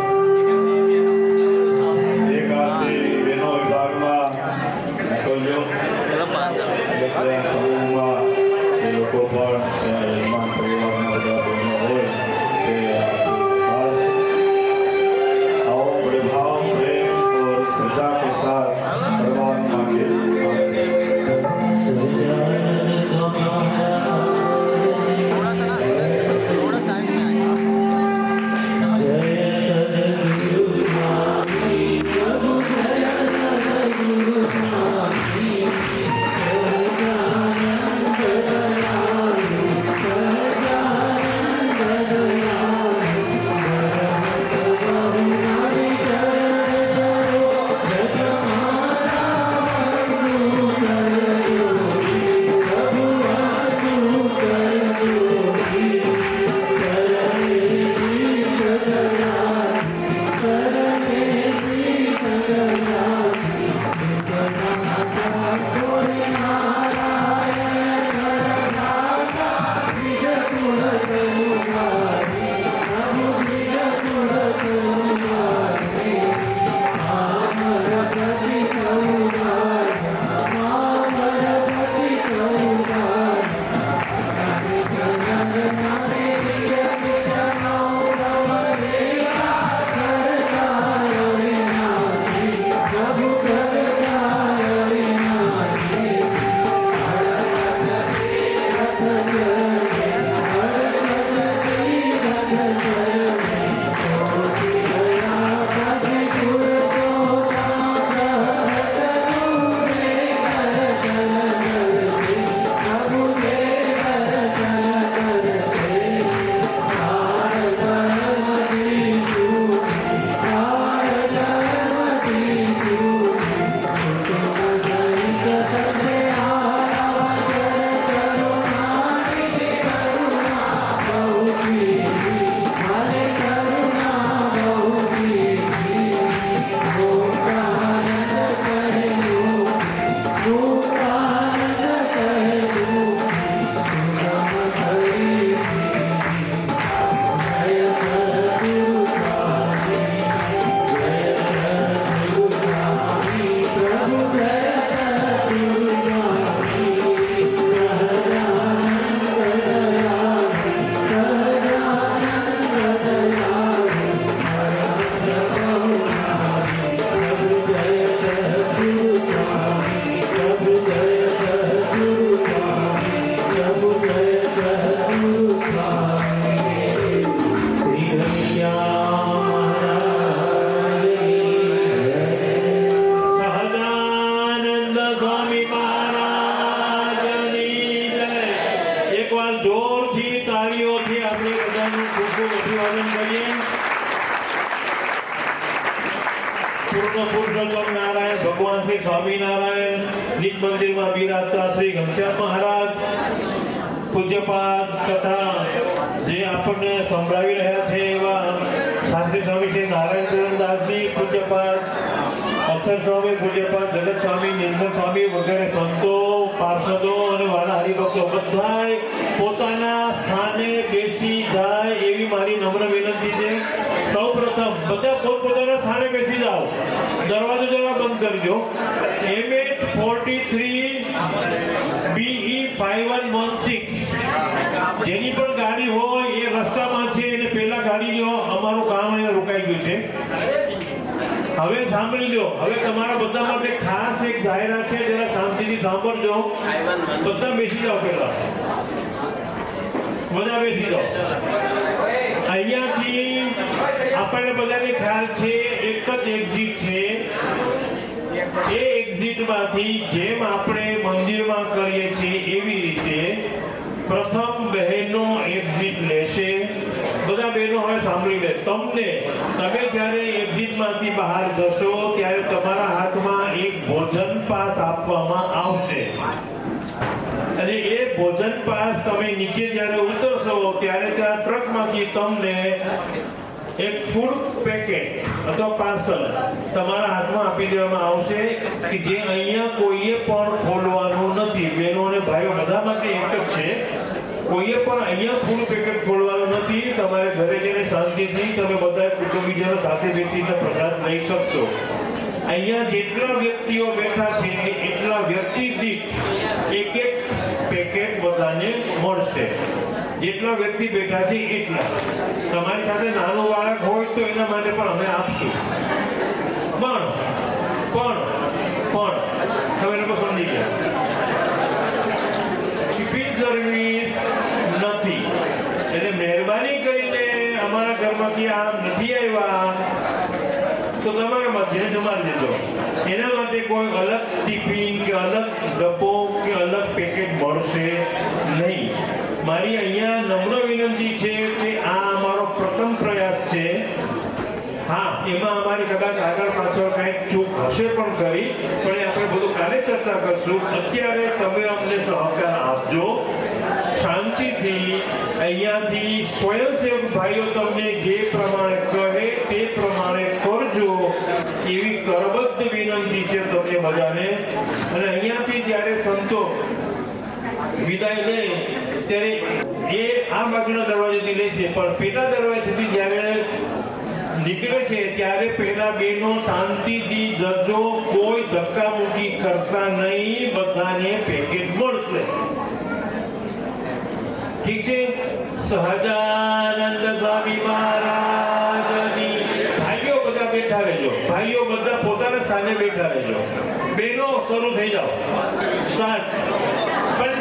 એક આરતી બેનો વિભાગમાં મોકલજો એટલે સમૂહમાં એ લોકો પણ યજમાન પરિવારના બધા બહેનો હોય તે आओ बड़े भाव प्रेम और श्रद्धा के साथ भगवान मांगे. પુરુષોત્તમ નારાયણ ભગવાન શ્રી સ્વામિનારાયણ નિજ મંદિરમાં બિરાજતા શ્રી ઘનશ્યામ મહારાજ પૂજ્યપાદ તથા જે આપણને સંભળાવી રહ્યા છે એવા શાસ્ત્રી સ્વામી શ્રી નારાયણ દાસજી પૂજ્યપાદ, અક્ષર સ્વામી પૂજ્યપાદ, જગત સ્વામી, નિર્મલ સ્વામી વગેરે સંતો, પાર્ષદો અને વાલા હરિભક્તો બધાય પોતાના સ્થાને બેસી જાય એવી મારી નમ્ર વિનંતી છે. સૌ પ્રથમ બધા પોતપોતાના સ્થાને બેસી જાઓ. દરવાજો જરા બંધ કરજો. MH43 BE5116 જેની પણ ગાડી હોય એ રસ્તામાં છે એને પહેલા ગાડી લો. અમારું કામ અહીંયા રોકાઈ ગયું છે. હવે સાંભળી લો. હવે તમારા બધા માટે ખાસ એક જાહેરાત છે, જરા શાંતિથી સાંભળજો. બધા બેસી જાઓ. પહેલા બધા બેસી જાઓ. અહીંયાથી આપણને બધાને ખ્યાલ છે એક જ એક્ઝિટ છે. એ એક્ઝિટમાંથી જેમ આપણે મંદિરમાં કરીએ છીએ એવી રીતે પ્રથમ બહેનો એક્ઝિટ લેશે. બધા બહેનો હવે સાંભળી લે. તમે જ્યારે એક્ઝિટમાંથી બહાર જશો ત્યારે તમારા હાથમાં એક ભોજન પાસ આપવામાં આવશે અને એ ભોજન પાસ તમે નીચે જ્યારે ઉતરશો ત્યારે ત્યાં ટ્રકમાંથી તમને એક ફૂડ પેકેટ અથવા પાર્સલ તમારા હાથમાં આપી દેવામાં આવશે કે જે અહીંયા કોઈએ પણ ખોલવાનું નથી. બહેનો અને ભાઈઓ બધા માટે એક જ છે. કોઈએ પણ અહીંયા ફૂડ પેકેટ ખોલવાનું નથી. તમારે ઘરે જઈને શાંતિથી તમે બધા કુટુંબીજનો સાથે બેસીને પ્રસાદ લઈ શકશો. અહીંયા જેટલા વ્યક્તિઓ બેઠા છે એટલા વ્યક્તિ દીઠ એક એક પેકેટ બધાને મળશે. જેટલા વ્યક્તિ બેઠા છે એટલા. તમારી સાથે નાનું બાળક હોય તો એના માટે પણ અમે આપશું. પણ હવે લોકો સમજી ગયા, ટિફિન સર્વિસ નથી. એટલે મહેરબાની કરીને અમારા ઘરમાંથી આમ નથી આવ્યા તો તમારે મધ્ય જમાડી દેજો. એના માટે કોઈ અલગ ટિફિન કે અલગ ડબ્બો કે અલગ પેકેટ મળશે નહીં. મારી અહીંયા નમ્ર વિનંતી છે કે આ અમારો પ્રથમ પ્રયાસ છે. હા, એમાં અમારી કદાચ આગળ પાછળ કંઈક ચૂક હશે પણ કરી, પણ એ આપણે બધું કાલે ચર્ચા કરશું. અત્યારે તમે અમને સહકાર આપજો શાંતિથી. અહીંયાથી સ્વયંસેવક ભાઈઓ તમને જે પ્રમાણે કહે તે પ્રમાણે કરજો એવી કરબદ્ધ વિનંતી છે તમને બધાને. અને અહીંયાથી જ્યારે સંતો વિદાય લે ત્યારે એ આ બાજુના દરવાજેથી લે છે, પણ પેલા દરવાજેથી જ્યારે નીકળે છે ત્યારે પેલા બેનો શાંતિથી જજો. કોઈ ધક્કામુક્કી કરતા નહીં. બધાને પેકેટ મળશે. ઠીક છે. સહજાનંદ સ્વામી મહારાજની. ભાઈઓ બધા બેઠા રહેજો. ભાઈઓ બધા પોતાના સ્થાને બેઠા રહેજો. બહેનો શરૂ થઈ જાઓ. સ્ટાર્ટ. પણ